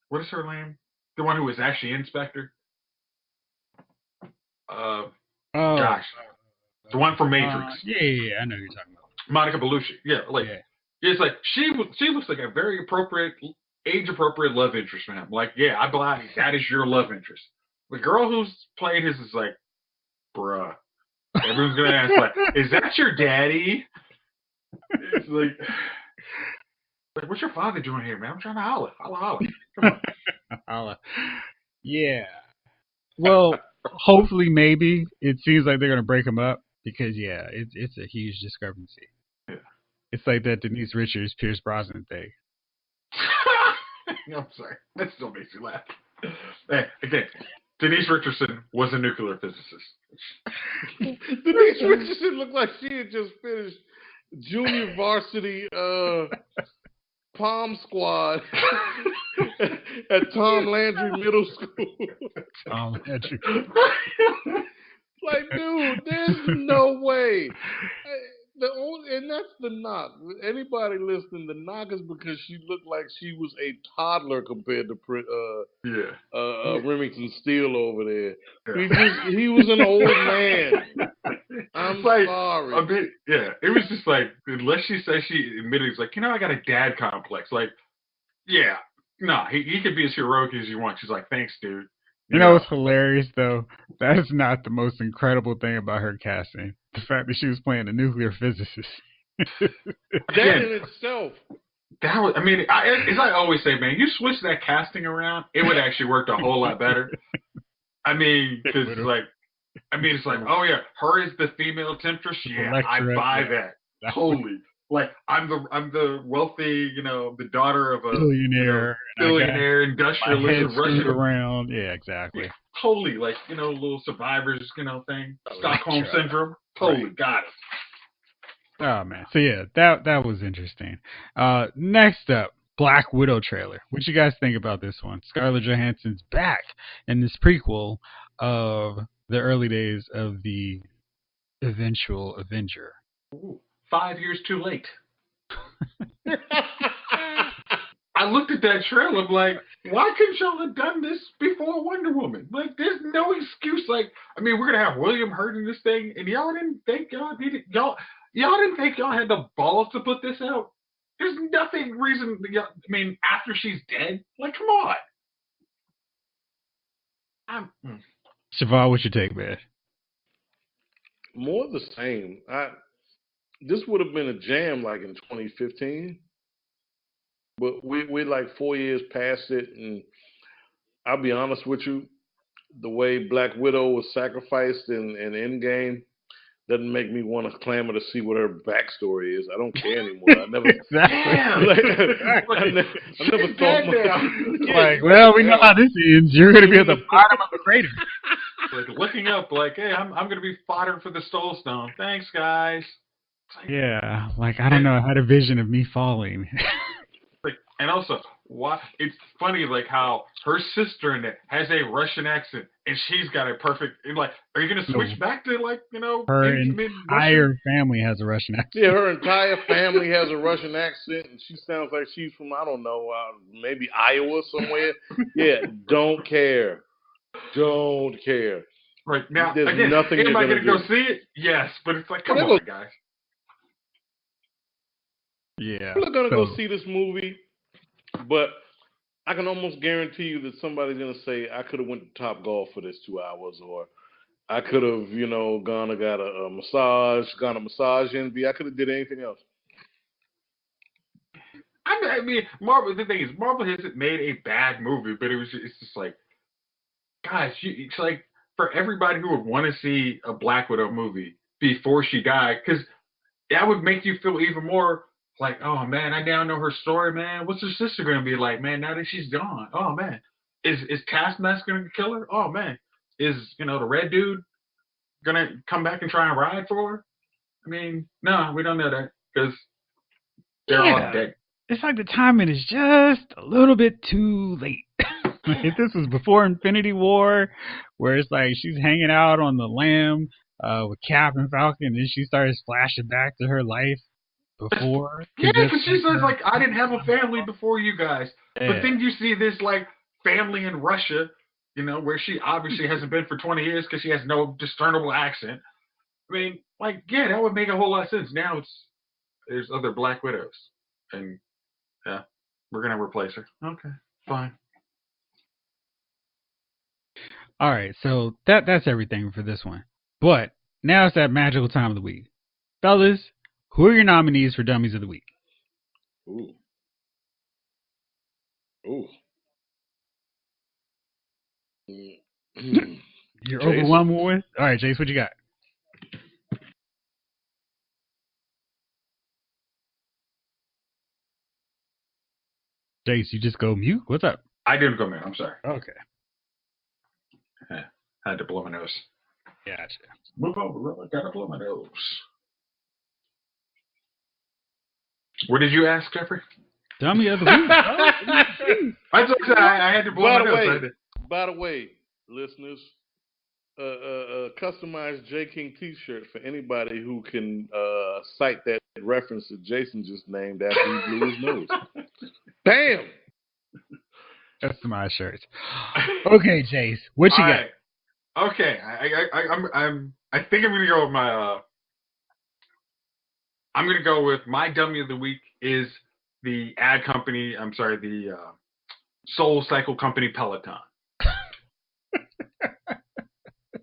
Speaker 2: what is her name? The one who was actually Inspector. The one from Matrix.
Speaker 1: Yeah, I know who you're talking about.
Speaker 2: Monica Bellucci. Yeah, it's like she looks like a very appropriate, age-appropriate love interest for him. Like, yeah, I believe that is your love interest. The girl who's playing his is like, bruh. Everyone's gonna ask, like, is that your daddy? It's like, what's your father doing here, man? I'm trying to holla. Come on.
Speaker 1: Holla. Yeah. Well, hopefully, maybe it seems like they're gonna break him up because it's a huge discrepancy.
Speaker 2: Yeah.
Speaker 1: It's like that Denise Richards, Pierce Brosnan thing.
Speaker 2: I'm sorry. That still makes you laugh. Hey, again, Denise Richardson was a nuclear physicist.
Speaker 3: Denise Richardson looked like she had just finished junior varsity Palm Squad at Tom Landry Middle School.
Speaker 1: Tom Landry.
Speaker 3: Like, dude, there's no way. And that's the knock. Anybody listening, the knock is because she looked like she was a toddler compared to Remington Steele over there. Yeah. He was an old man. I'm sorry.
Speaker 2: It was just like, unless she says she admitted, it's like, I got a dad complex. Like, yeah, no, he could be as heroic as you want. She's like, thanks, dude.
Speaker 1: You know what's hilarious, though? That is not the most incredible thing about her casting. The fact that she was playing a nuclear physicist.
Speaker 3: That in itself.
Speaker 2: That was, as I always say, man, you switch that casting around, it would actually work a whole lot better. Because it's like, oh yeah, her is the female temptress. Yeah, I buy that. Totally. Like I'm the wealthy, the daughter of a
Speaker 1: billionaire,
Speaker 2: industrialist Russian
Speaker 1: around. Yeah, exactly.
Speaker 2: Totally, like little survivors, thing, Stockholm syndrome. Totally got it.
Speaker 1: Oh man, so yeah, that was interesting. Next up, Black Widow trailer. What you guys think about this one? Scarlett Johansson's back in this prequel of the early days of the eventual Avenger.
Speaker 2: Ooh, 5 years too late. I looked at that trailer, I'm like, why couldn't y'all have done this before Wonder Woman? Like, there's no excuse. Like, I mean, we're gonna have William Hurt in this thing, and y'all didn't think y'all needed y'all didn't think y'all had the balls to put this out. There's nothing reason. I mean, after she's dead, like, come on.
Speaker 1: Siobhan, what's your take, man?
Speaker 3: More the same. This would have been a jam like in 2015, but we're like 4 years past it, and I'll be honest with you, the way Black Widow was sacrificed in Endgame doesn't make me want to clamor to see what her backstory is. I don't care anymore. I never, I never thought.
Speaker 1: Like, well, we know how this ends. You're going to be at the bottom of the crater.
Speaker 2: Like looking up, like, hey, I'm going to be fodder for the Soul Stone. Thanks, guys.
Speaker 1: Like, yeah, like I don't know. I had a vision of me falling.
Speaker 2: Like, and also, why? It's funny, like how her sister in it has a Russian accent, and she's got a perfect. Like, are you going to switch back to like
Speaker 1: her entire family has a Russian accent?
Speaker 3: Yeah, her entire family has a Russian accent, and she sounds like she's from I don't know, maybe Iowa somewhere. Yeah, don't care. Don't care.
Speaker 2: Right now,
Speaker 3: there's
Speaker 2: again,
Speaker 3: nothing
Speaker 2: am I going to
Speaker 3: do.
Speaker 2: go see it? Yes, but it's like, come on, guys.
Speaker 3: Yeah, people are going to go see this movie, but I can almost guarantee you that somebody's going to say, I could have went to Top Golf for this 2 hours, or I could have, gone and got a massage, gone to Massage Envy. I could have did anything else.
Speaker 2: I mean, Marvel. The thing is, Marvel hasn't made a bad movie, but it's just like, guys, it's like for everybody who would want to see a Black Widow movie before she died, because that would make you feel even more like, oh man, I now know her story, man. What's her sister gonna be like, man? Now that she's gone, oh man, is Taskmaster gonna kill her? Oh man, is the red dude gonna come back and try and ride for her? I mean, no, we don't know that because they're all dead.
Speaker 1: It's like the timing is just a little bit too late. If this was before Infinity War, where it's like she's hanging out on the lamb with Cap and Falcon, and then she starts flashing back to her life before.
Speaker 2: Yeah, because she says like, I didn't have a family before you guys. Yeah. But then you see this like family in Russia, where she obviously hasn't been for 20 years because she has no discernible accent. I mean, like, yeah, that would make a whole lot of sense. Now there's other Black Widows, and yeah, we're gonna replace her. Okay, fine.
Speaker 1: All right, so that's everything for this one. But now it's that magical time of the week. Fellas, who are your nominees for Dummies of the Week?
Speaker 3: Ooh.
Speaker 1: You're overwhelmed with? All right, Jayce, what you got? Jayce, you just go mute? What's up?
Speaker 2: I didn't go mute. I'm sorry.
Speaker 1: Okay.
Speaker 2: I had to blow my nose.
Speaker 1: Gotcha.
Speaker 2: Move over. I gotta blow my nose. What did you ask, Jeffrey?
Speaker 1: Dummy of the week.
Speaker 2: I had to blow my nose.
Speaker 3: By the way, listeners, customized J King T-shirt for anybody who can cite that reference that Jason just named after he blew his nose. Bam!
Speaker 2: Customized shirts.
Speaker 1: Okay, Jayce, what you got?
Speaker 2: Okay, I think I'm gonna go with my. I'm gonna go with my dummy of the week is the ad company. I'm sorry, the Soul Cycle company Peloton.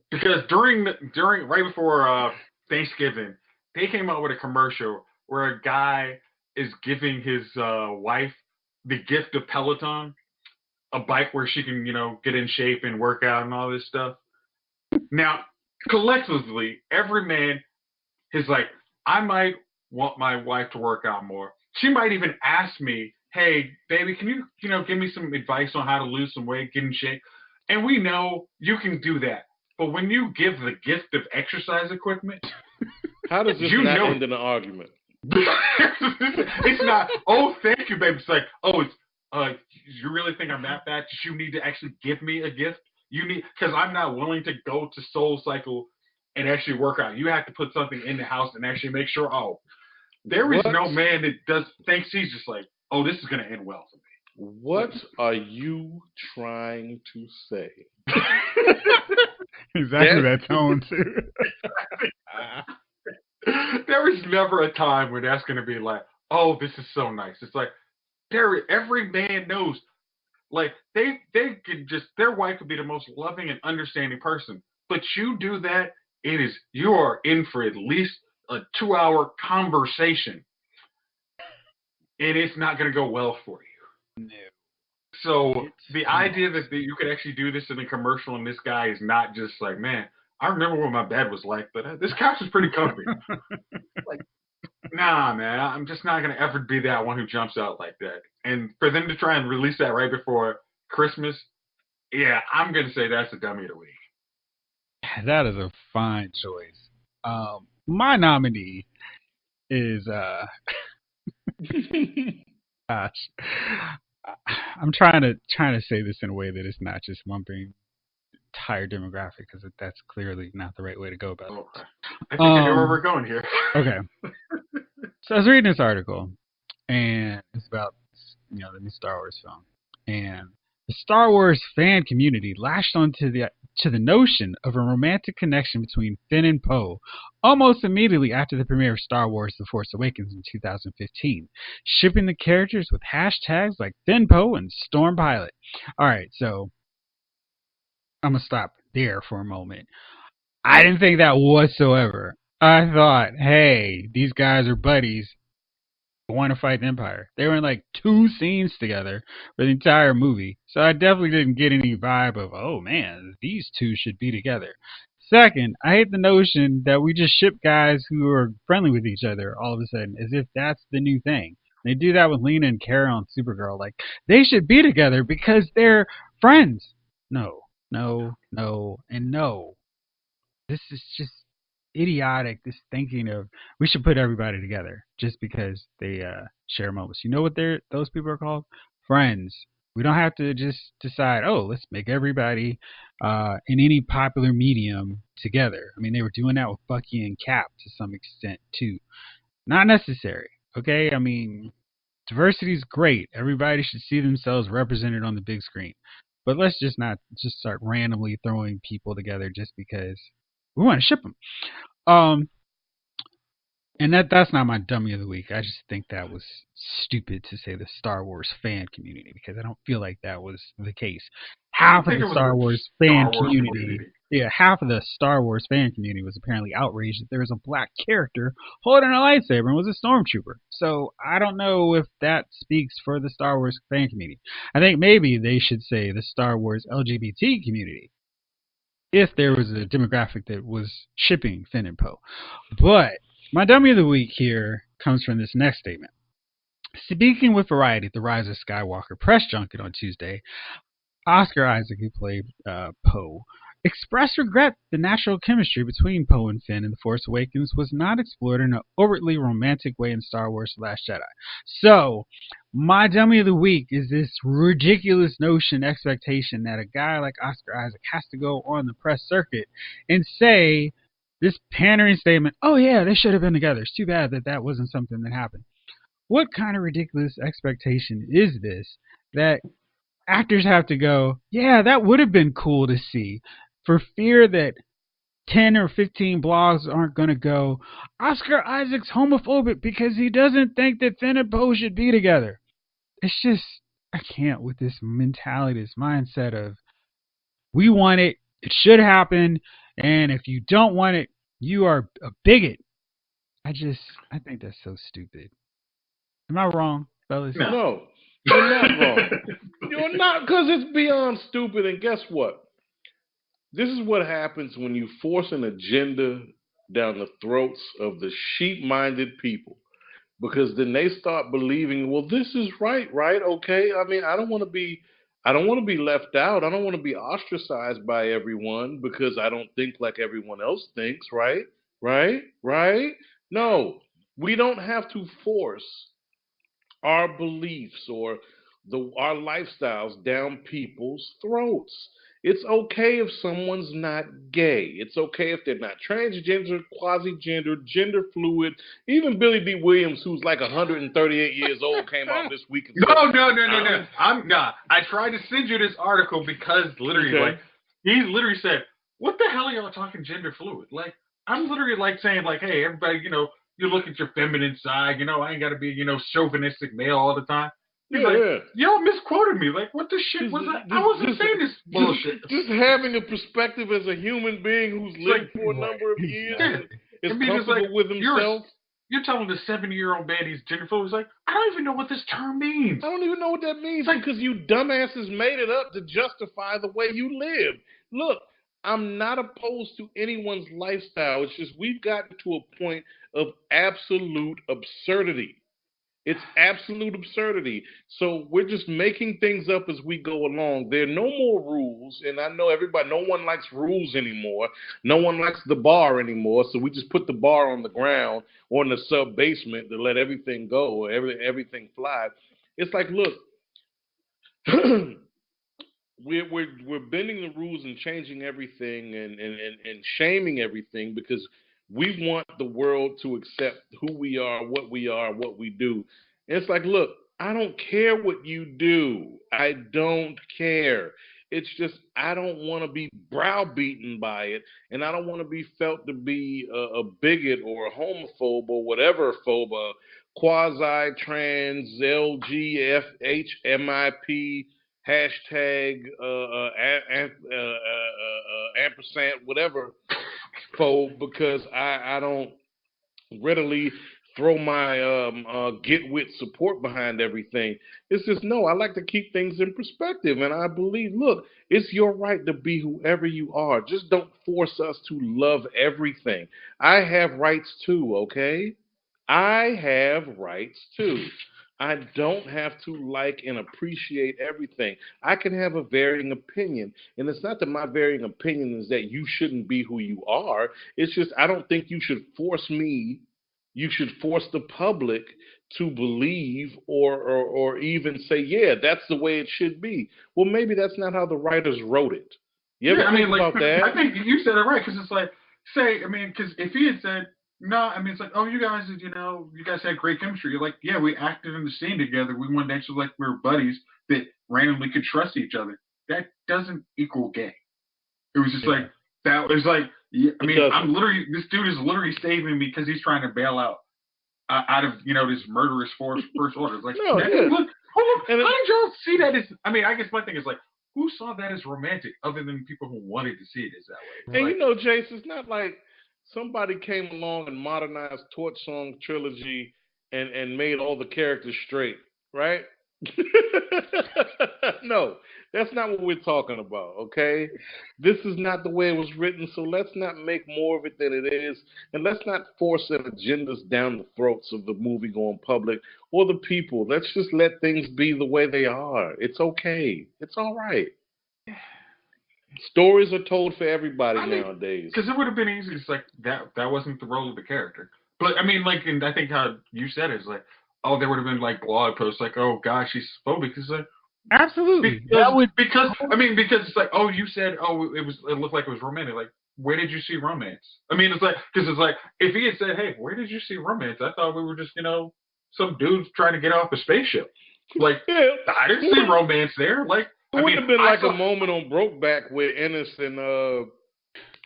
Speaker 2: Because during right before Thanksgiving, they came out with a commercial where a guy is giving his wife the gift of Peloton, a bike where she can get in shape and work out and all this stuff. Now, collectively, every man is like, I might want my wife to work out more. She might even ask me, hey, baby, can you, give me some advice on how to lose some weight, get in shape? And we know you can do that. But when you give the gift of exercise equipment,
Speaker 3: how does this not end in an argument?
Speaker 2: It's not, oh, thank you, babe. It's like, oh, it's, you really think I'm that bad? You need to actually give me a gift? You need, because I'm not willing to go to Soul Cycle and actually work out. You have to put something in the house and actually make sure, oh, there is
Speaker 3: What?
Speaker 2: no man that does, thinks he's just like, oh, this is going to end well for me.
Speaker 3: What are you trying to say?
Speaker 1: Exactly that tone too.
Speaker 2: There is never a time where that's going to be like, oh, this is so nice. It's like, every man knows, like, they could just, their wife could be the most loving and understanding person, but you do that, you are in for at least a 2-hour conversation, and it's not going to go well for you.
Speaker 1: No.
Speaker 2: So the idea that you could actually do this in a commercial and this guy is not just like, man, I remember what my bed was like, but this couch is pretty comfy. Like, nah, man, I'm just not going to ever be that one who jumps out like that. And for them to try and release that right before Christmas, yeah, I'm going to say that's a dummy of the week.
Speaker 1: That is a fine choice. My nominee is gosh, I'm trying to say this in a way that it's not just lumping entire demographic, because that's clearly not the right way to go about it.
Speaker 2: Okay. I think I know where we're going here.
Speaker 1: Okay. So I was reading this article, and it's about the new Star Wars film, and the Star Wars fan community latched onto the notion of a romantic connection between Finn and Poe almost immediately after the premiere of Star Wars: The Force Awakens in 2015, shipping the characters with hashtags like Finn Poe and Storm Pilot. All right, so I'm gonna stop there for a moment. I didn't think that whatsoever. I thought, hey, these guys are buddies, want to fight the Empire. They were in like 2 scenes together for the entire movie. So I definitely didn't get any vibe of, oh man, these two should be together. Second, I hate the notion that we just ship guys who are friendly with each other all of a sudden, as if that's the new thing. They do that with Lena and Kara on Supergirl. Like, they should be together because they're friends. No, no, no, and no. This is just idiotic, this thinking of we should put everybody together just because they share moments. You know what those people are called? Friends. We don't have to just decide, oh, let's make everybody in any popular medium together. I mean, they were doing that with Bucky and Cap to some extent too. Not necessary. Okay? I mean, diversity is great. Everybody should see themselves represented on the big screen. But let's just not just start randomly throwing people together just because we want to ship them. And that's not my dummy of the week. I just think that was stupid to say the Star Wars fan community, because I don't feel like that was the case. Half of the Star Wars fan community, half of the Star Wars fan community was apparently outraged that there was a black character holding a lightsaber and was a stormtrooper. So I don't know if that speaks for the Star Wars fan community. I think maybe they should say the Star Wars LGBT community, if there was a demographic that was shipping Finn and Poe. But my dummy of the week here comes from this next statement. Speaking with Variety at the Rise of Skywalker press junket on Tuesday, Oscar Isaac, who played Poe, expressed regret the natural chemistry between Poe and Finn in The Force Awakens was not explored in an overtly romantic way in Star Wars: The Last Jedi. So, my dummy of the week is this ridiculous expectation that a guy like Oscar Isaac has to go on the press circuit and say this pandering statement, oh yeah, they should have been together. It's too bad that wasn't something that happened. What kind of ridiculous expectation is this that actors have to go, yeah, that would have been cool to see, for fear that 10 or 15 blogs aren't going to go, Oscar Isaac's homophobic because he doesn't think that Finn and Poe should be together. It's just, I can't with this mentality, this mindset of, we want it, it should happen, and if you don't want it, you are a bigot. I think that's so stupid. Am I wrong, fellas?
Speaker 3: No, you're not wrong. You're not, because it's beyond stupid. And guess what? This is what happens when you force an agenda down the throats of the sheep-minded people. Because then they start believing, well, this is right? Okay. I mean, I don't want to be left out. I don't want to be ostracized by everyone because I don't think like everyone else thinks, right? No. We don't have to force our beliefs or our lifestyles down people's throats. It's okay if someone's not gay. It's okay if they're not transgender, quasi-gender, gender fluid. Even Billy D. Williams, who's like 138 years old, came out this week and said,
Speaker 2: No. I tried to send you this article because literally,
Speaker 3: Okay.
Speaker 2: like, he literally said, "What the hell are y'all talking gender fluid?" Like, I'm literally like saying, like, hey, everybody, you look at your feminine side. I ain't got to be, chauvinistic male all the time. He's y'all misquoted me. Like, what the shit was that? I wasn't saying this bullshit.
Speaker 3: Just having a perspective as a human being who's lived for a number of years and is comfortable with himself.
Speaker 2: You're telling the 70-year-old man he's gender fluid. He's like, I don't even know what this term means.
Speaker 3: I don't even know what that means because you dumbasses made it up to justify the way you live. Look, I'm not opposed to anyone's lifestyle. It's just we've gotten to a point of absolute absurdity. It's absolute absurdity. So we're just making things up as we go along. There are no more rules, and I know no one likes rules anymore. No one likes the bar anymore, so we just put the bar on the ground or in the sub-basement to let everything go or everything fly. It's like, look, we're bending the rules and changing everything and shaming everything because we want the world to accept who we are, what we do. And it's like, look, I don't care what you do. I don't care. It's just I don't want to be browbeaten by it, and I don't want to be felt to be a bigot or a homophobe or whatever phobe, a quasi-trans, LGFHMIP, hashtag ampersand, whatever phobe, because I don't readily throw my get with support behind everything. It's just, no, I like to keep things in perspective, and I believe, look, it's your right to be whoever you are. Just don't force us to love everything. I have rights too, okay? I have rights too. I don't have to like and appreciate everything. I can have a varying opinion. And it's not that my varying opinion is that you shouldn't be who you are. It's just I don't think you should force me. You should force the public to believe or even say, yeah, that's the way it should be. Well, maybe that's not how the writers wrote it. You ever think about that?
Speaker 2: I think you said it right, because it's like, because if he had said, no, it's like, oh, you guys had great chemistry. You're like, yeah, we acted in the scene together. We wanted to actually, like, we were buddies that randomly could trust each other. That doesn't equal gay. It was just like, that was like, this dude is literally saving me because he's trying to bail out of, this murderous first order. It's like, look, how did y'all see that as, I guess my thing is like, who saw that as romantic other than people who wanted to see it as that way?
Speaker 3: And Jayce, it's not like somebody came along and modernized Torch Song Trilogy and made all the characters straight, right? No, that's not what we're talking about, okay? This is not the way it was written, so let's not make more of it than it is, and let's not force agendas down the throats of the movie-going public or the people. Let's just let things be the way they are. It's okay. It's all right. Stories are told for everybody nowadays.
Speaker 2: Because it would have been easy. It's like that wasn't the role of the character. But and I think how you said it is like, oh, there would have been like blog posts like, oh gosh, she's phobic. It's like,
Speaker 1: absolutely.
Speaker 2: Because it's like, oh, you said, oh, it looked like it was romantic. Like, where did you see romance? It's like, because it's like, if he had said, hey, where did you see romance? I thought we were just some dudes trying to get off a spaceship. Like, I didn't see romance there. Like.
Speaker 3: It would have been like a moment on Brokeback where Ennis and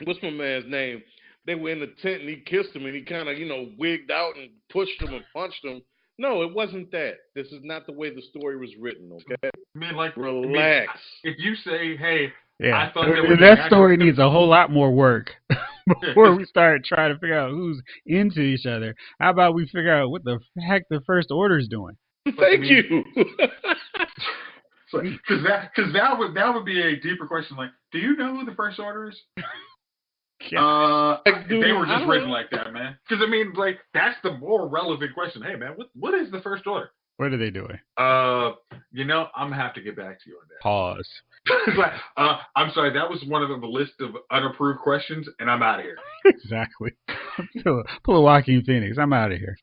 Speaker 3: what's my man's name? They were in the tent and he kissed him and he kind of wigged out and pushed him and punched him. No, it wasn't that. This is not the way the story was written. Okay, relax.
Speaker 2: If you say, hey,
Speaker 1: I thought that story needs a whole lot more work before we start trying to figure out who's into each other. How about we figure out what the heck the First Order's doing?
Speaker 3: Thank you.
Speaker 2: Because that would be a deeper question. Like, do you know who the First Order is? They were just written like that, man. Because that's the more relevant question. Hey, man, what is the First Order?
Speaker 1: What are they doing?
Speaker 2: I'm gonna have to get back to you on that.
Speaker 1: Pause.
Speaker 2: I'm sorry, that was one of the list of unapproved questions, and I'm out of here.
Speaker 1: Exactly. pull a Joaquin Phoenix. I'm out of here.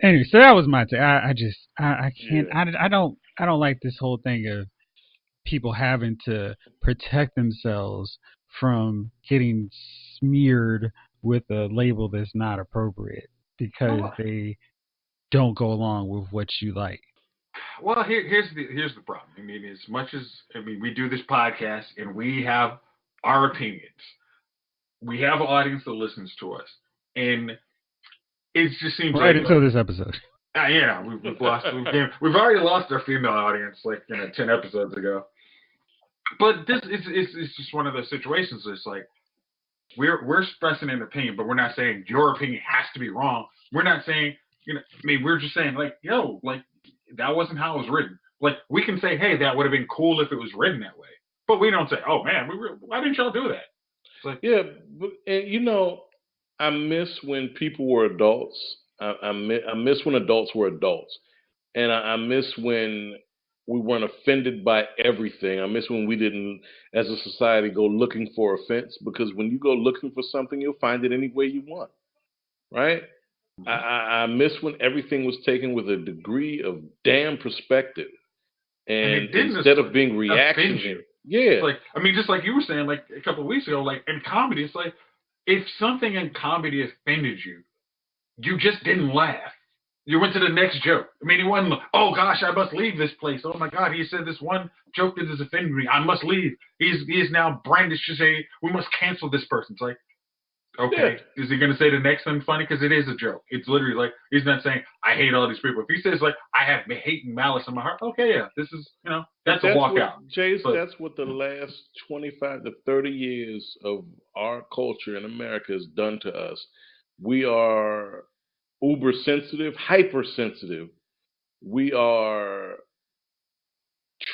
Speaker 1: Anyway, so that was my take. I can't.
Speaker 3: Yeah.
Speaker 1: I don't like this whole thing of people having to protect themselves from getting smeared with a label that's not appropriate because
Speaker 2: Well,
Speaker 1: they don't go along with what you like.
Speaker 2: well, here's the problem. I mean, as much as we do this podcast and we have our opinions, we have an audience that listens to us, and it just seems
Speaker 1: Right
Speaker 2: like
Speaker 1: until this episode.
Speaker 2: yeah, we've already lost our female audience like 10 episodes ago. But this is it's just one of those situations. It's like we're expressing an opinion, but we're not saying your opinion has to be wrong. We're not saying we're just saying like like that wasn't how it was written. Like we can say, hey, that would have been cool if it was written that way, but we don't say, oh man, why didn't y'all do that? It's like
Speaker 3: Yeah, but, and I miss when people were adults. I miss when adults were adults, and I miss when we weren't offended by everything. I miss when we didn't, as a society, go looking for offense. Because when you go looking for something, you'll find it any way you want, right? I miss when everything was taken with a degree of damn perspective,
Speaker 2: and
Speaker 3: and
Speaker 2: it didn't
Speaker 3: instead of being
Speaker 2: offend
Speaker 3: reactionary.
Speaker 2: you.
Speaker 3: Yeah,
Speaker 2: It's like just like you were saying like a couple of weeks ago, like in comedy, it's like if something in comedy offended you, you just didn't laugh. You went to the next joke. It wasn't like, oh gosh, I must leave this place. Oh my God, he said this one joke that has offended me. I must leave. He is now brandished to say we must cancel this person. It's like,
Speaker 3: yeah.
Speaker 2: okay, is he going to say the next thing funny? Because it is a joke. It's literally like he's not saying I hate all these people. If he says like I have hate and malice in my heart, okay, yeah, this is that's a walkout.
Speaker 3: Jayce,
Speaker 2: But
Speaker 3: that's what the last 25 to 30 years of our culture in America has done to us. We are uber sensitive, hypersensitive. We are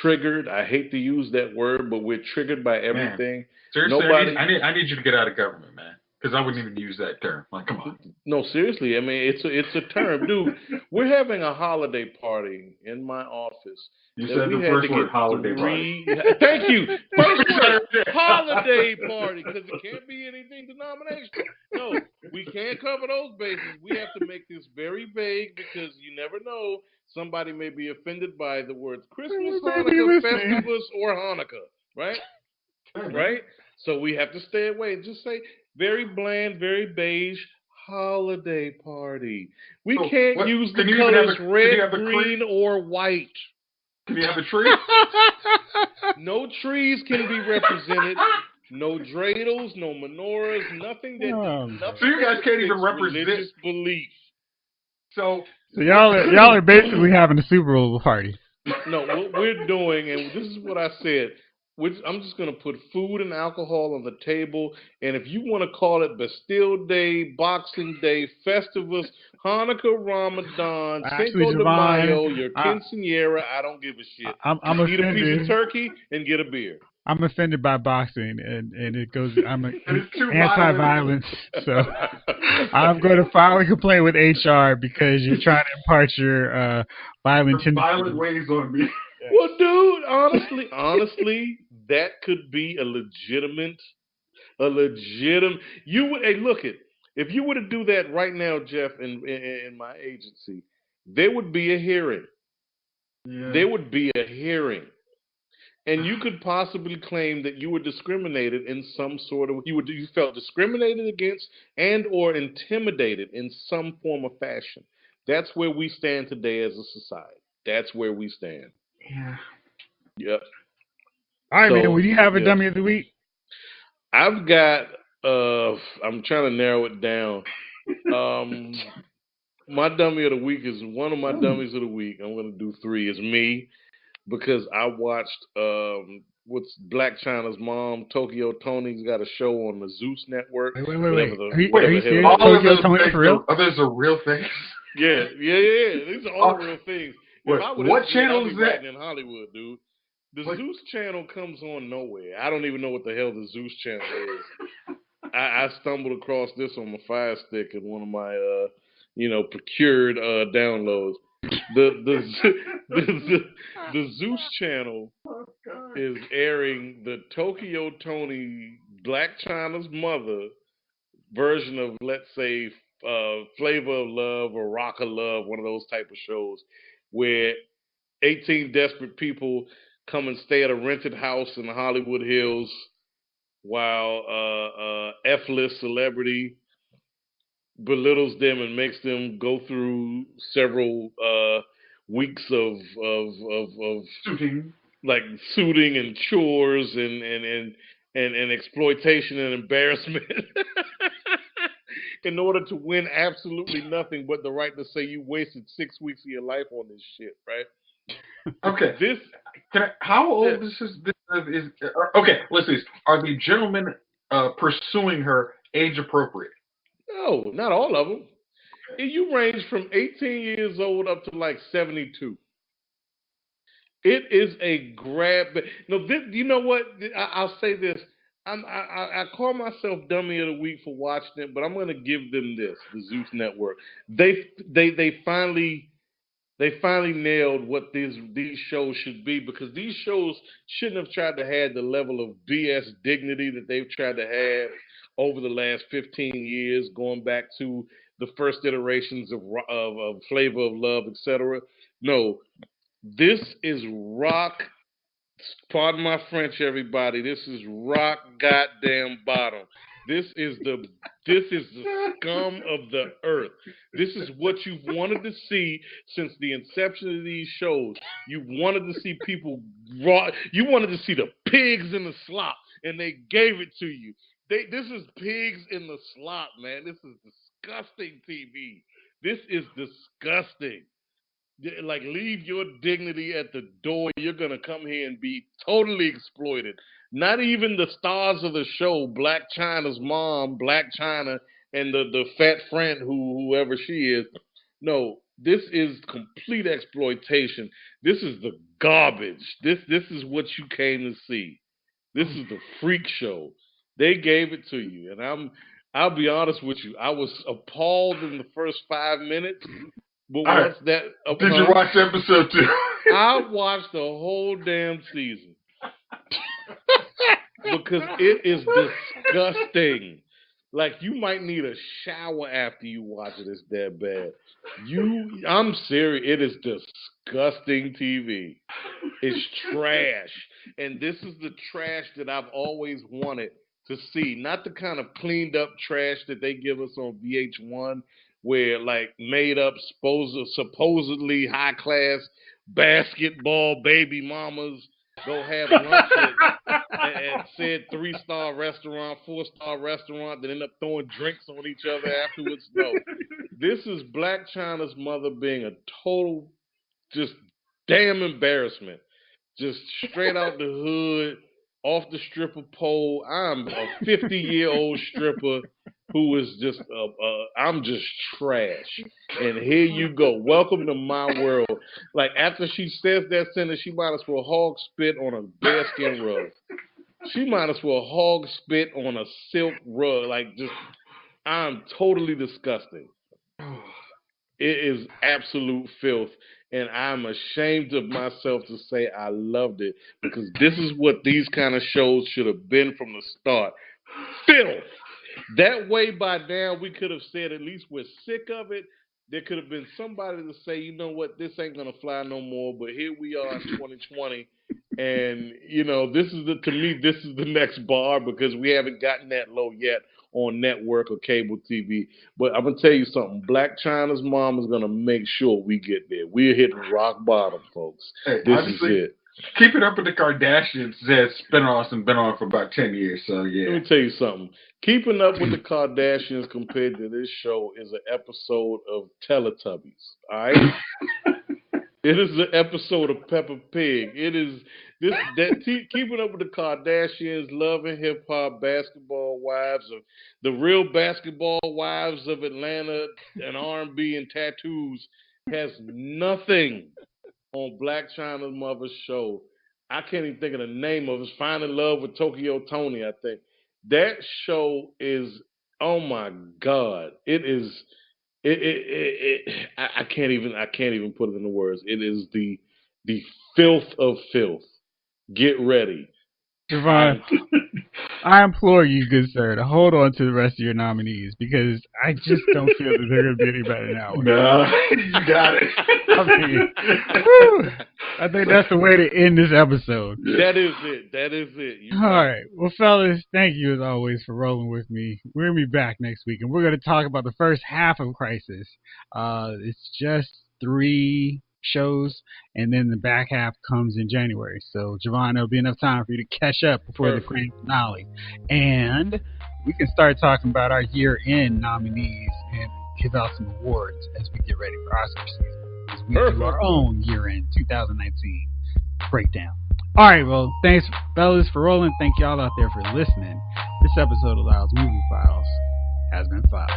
Speaker 3: triggered. I hate to use that word, but we're triggered by
Speaker 2: man,
Speaker 3: everything.
Speaker 2: seriously,
Speaker 3: Nobody.
Speaker 2: I need you to get out of government, man, because I wouldn't even use that term. Like, come on.
Speaker 3: No, seriously. It's a term, dude. We're having a holiday party in my office.
Speaker 2: You
Speaker 3: That
Speaker 2: said
Speaker 3: we
Speaker 2: the
Speaker 3: had
Speaker 2: first
Speaker 3: to
Speaker 2: word,
Speaker 3: get
Speaker 2: holiday
Speaker 3: three.
Speaker 2: party.
Speaker 3: Thank you. First word, holiday party, because it can't be anything denominational. No, we can't cover those bases. We have to make this very vague because you never know. Somebody may be offended by the words Christmas, Hanukkah, Festivus, or Hanukkah, right? Right? So we have to stay away. Just say very bland, very beige holiday party. We
Speaker 2: So
Speaker 3: can't
Speaker 2: what,
Speaker 3: use the
Speaker 2: can you even
Speaker 3: colors
Speaker 2: have can you
Speaker 3: red,
Speaker 2: have a
Speaker 3: green, or white.
Speaker 2: Can you have a tree?
Speaker 3: No trees can be represented. No dreidels, no menorahs, nothing that.
Speaker 2: So you guys can't even represent
Speaker 3: religious belief.
Speaker 2: So
Speaker 1: y'all are basically having a Super Bowl party.
Speaker 3: No, what we're doing, and this is what I said. I'm just going to put food and alcohol on the table, and if you want to call it Bastille Day, Boxing Day, Festivus, Hanukkah, Ramadan,
Speaker 1: Actually,
Speaker 3: Cinco de
Speaker 1: Jovon,
Speaker 3: Mayo, your quinceañera, I don't give a shit.
Speaker 1: I'm
Speaker 3: Eat a piece
Speaker 1: offended.
Speaker 3: of turkey and get a beer.
Speaker 1: I'm offended by boxing, and it goes. I'm
Speaker 2: it's too
Speaker 1: anti-violence, so I'm going to file a complaint with HR because you're trying to impart your violent tendencies.
Speaker 2: Violent ways on me.
Speaker 3: Well, dude, honestly, that could be a legitimate. You would, hey, look it. If you were to do that right now, Jeff, in my agency, there would be a hearing.
Speaker 2: Yeah.
Speaker 3: There would be a hearing. And you could possibly claim that you were discriminated in some sort of you felt discriminated against and or intimidated in some form or fashion. That's where we stand today as a society. That's where we stand.
Speaker 2: Yeah.
Speaker 3: Yep.
Speaker 1: All right, man. Would you have a dummy of the week?
Speaker 3: I've got. I'm trying to narrow it down. My dummy of the week is one of my dummies of the week. I'm going to do 3. Is me. Because I watched what's Black China's mom, Tokyo Tony's got a show on the Zeus Network.
Speaker 1: Wait. Are you serious?
Speaker 2: All of
Speaker 1: Tokyo Tony for real?
Speaker 2: Those are real things.
Speaker 3: Yeah. These are all real things.
Speaker 2: What channel is that?
Speaker 3: In Hollywood, dude. The Zeus channel comes on nowhere. I don't even know what the hell the Zeus channel is. I stumbled across this on my Fire Stick in one of my procured downloads. The Zeus channel is airing the Tokyo Tony Black China's mother version of, let's say, Flavor of Love or Rock of Love, one of those type of shows, where 18 desperate people come and stay at a rented house in the Hollywood Hills while F-list celebrity belittles them and makes them go through several weeks of
Speaker 2: Shooting.
Speaker 3: like suiting and chores and exploitation and embarrassment in order to win absolutely nothing but the right to say you wasted 6 weeks of your life on this shit, right?
Speaker 2: Okay.
Speaker 3: This
Speaker 2: how old is this? Okay, let's see. Are the gentlemen pursuing her age appropriate?
Speaker 3: no, not all of them. You range from 18 years old up to like 72. It is a grab. No, this, you know what? I'll say this. I call myself dummy of the week for watching it, but I'm going to give them this. The Zeus Network. They finally nailed what these shows should be, because these shows shouldn't have tried to have the level of BS dignity that they've tried to have over the last 15 years, going back to the first iterations of Flavor of Love, etc. No, this is rock. Pardon my French, everybody. This is rock goddamn bottom. This is the scum of the earth. This is what you've wanted to see since the inception of these shows. You wanted to see people raw. You wanted to see the pigs in the slop, and they gave it to you. This is pigs in the slop, man. This is disgusting TV. This is disgusting. Like, leave your dignity at the door. You're going to come here and be totally exploited. Not even the stars of the show, Black China's mom, Black China, and the fat friend, whoever she is. No, this is complete exploitation. This is the garbage. This is what you came to see. This is the freak show. They gave it to you. And I'll be honest with you. I was appalled in the first 5 minutes. But once that,
Speaker 2: did you watch episode 2?
Speaker 3: I watched the whole damn season because it is disgusting. Like, you might need a shower after you watch it. It's that bad. I'm serious. It is disgusting TV. It's trash, and this is the trash that I've always wanted to see. Not the kind of cleaned up trash that they give us on VH1. Where, like, made up, supposedly high class basketball baby mamas go have lunch at said 3-star restaurant, 4-star restaurant, that end up throwing drinks on each other afterwards. No, this is Black China's mother being a total, just damn embarrassment. Just straight out the hood, off the stripper pole. I'm a 50-year-old stripper who is just, I'm just trash. And here you go. Welcome to my world. Like, after she says that sentence, she might as well hog spit on a bearskin rug. She might as well hog spit on a silk rug. Like, just, I'm totally disgusting. It is absolute filth. And I'm ashamed of myself to say I loved it, because this is what these kind of shows should have been from the start. Filth. That way, by now, we could have said, at least we're sick of it. There could have been somebody to say, you know what, this ain't going to fly no more, but here we are in 2020, and, you know, to me, this is the next bar, because we haven't gotten that low yet on network or cable TV. But I'm going to tell you something. Black China's mom is going to make sure we get there. We're hitting rock bottom, folks.
Speaker 2: Hey,
Speaker 3: this is it.
Speaker 2: Keeping Up with the Kardashians has spinoffs and been on for about 10 years, so yeah.
Speaker 3: Let me tell you something. Keeping Up with the Kardashians compared to this show is an episode of Teletubbies, all right? It is an episode of Peppa Pig. It is Keeping Up with the Kardashians, Love and Hip Hop, Basketball Wives, of the Real Basketball Wives of Atlanta, and R&B and tattoos has nothing on Black China's mother's show. I can't even think of the name of it. It's Finding Love with Tokyo Tony, I think. That show is, oh my God, it is. I can't even put it into words. It is the filth of filth. Get ready.
Speaker 1: Jovon, I implore you, good sir, to hold on to the rest of your nominees because I just don't feel that they're going to be any better than ours.
Speaker 2: No, you got it.
Speaker 1: I mean, whew, I think that's the way to end this episode.
Speaker 3: That is it.
Speaker 1: All right. Well, fellas, thank you as always for rolling with me. We're going to be back next week, and we're going to talk about the first half of Crisis. It's just 3 shows, and then the back half comes in January. So, Jovon, there'll be enough time for you to catch up before the grand finale. And we can start talking about our year-end nominees and give out some awards as we get ready for Oscar season. As we do our own year-end 2019 breakdown. All right, well, thanks, fellas, for rolling. Thank y'all out there for listening. This episode of Lyle's Movie Files has been filed.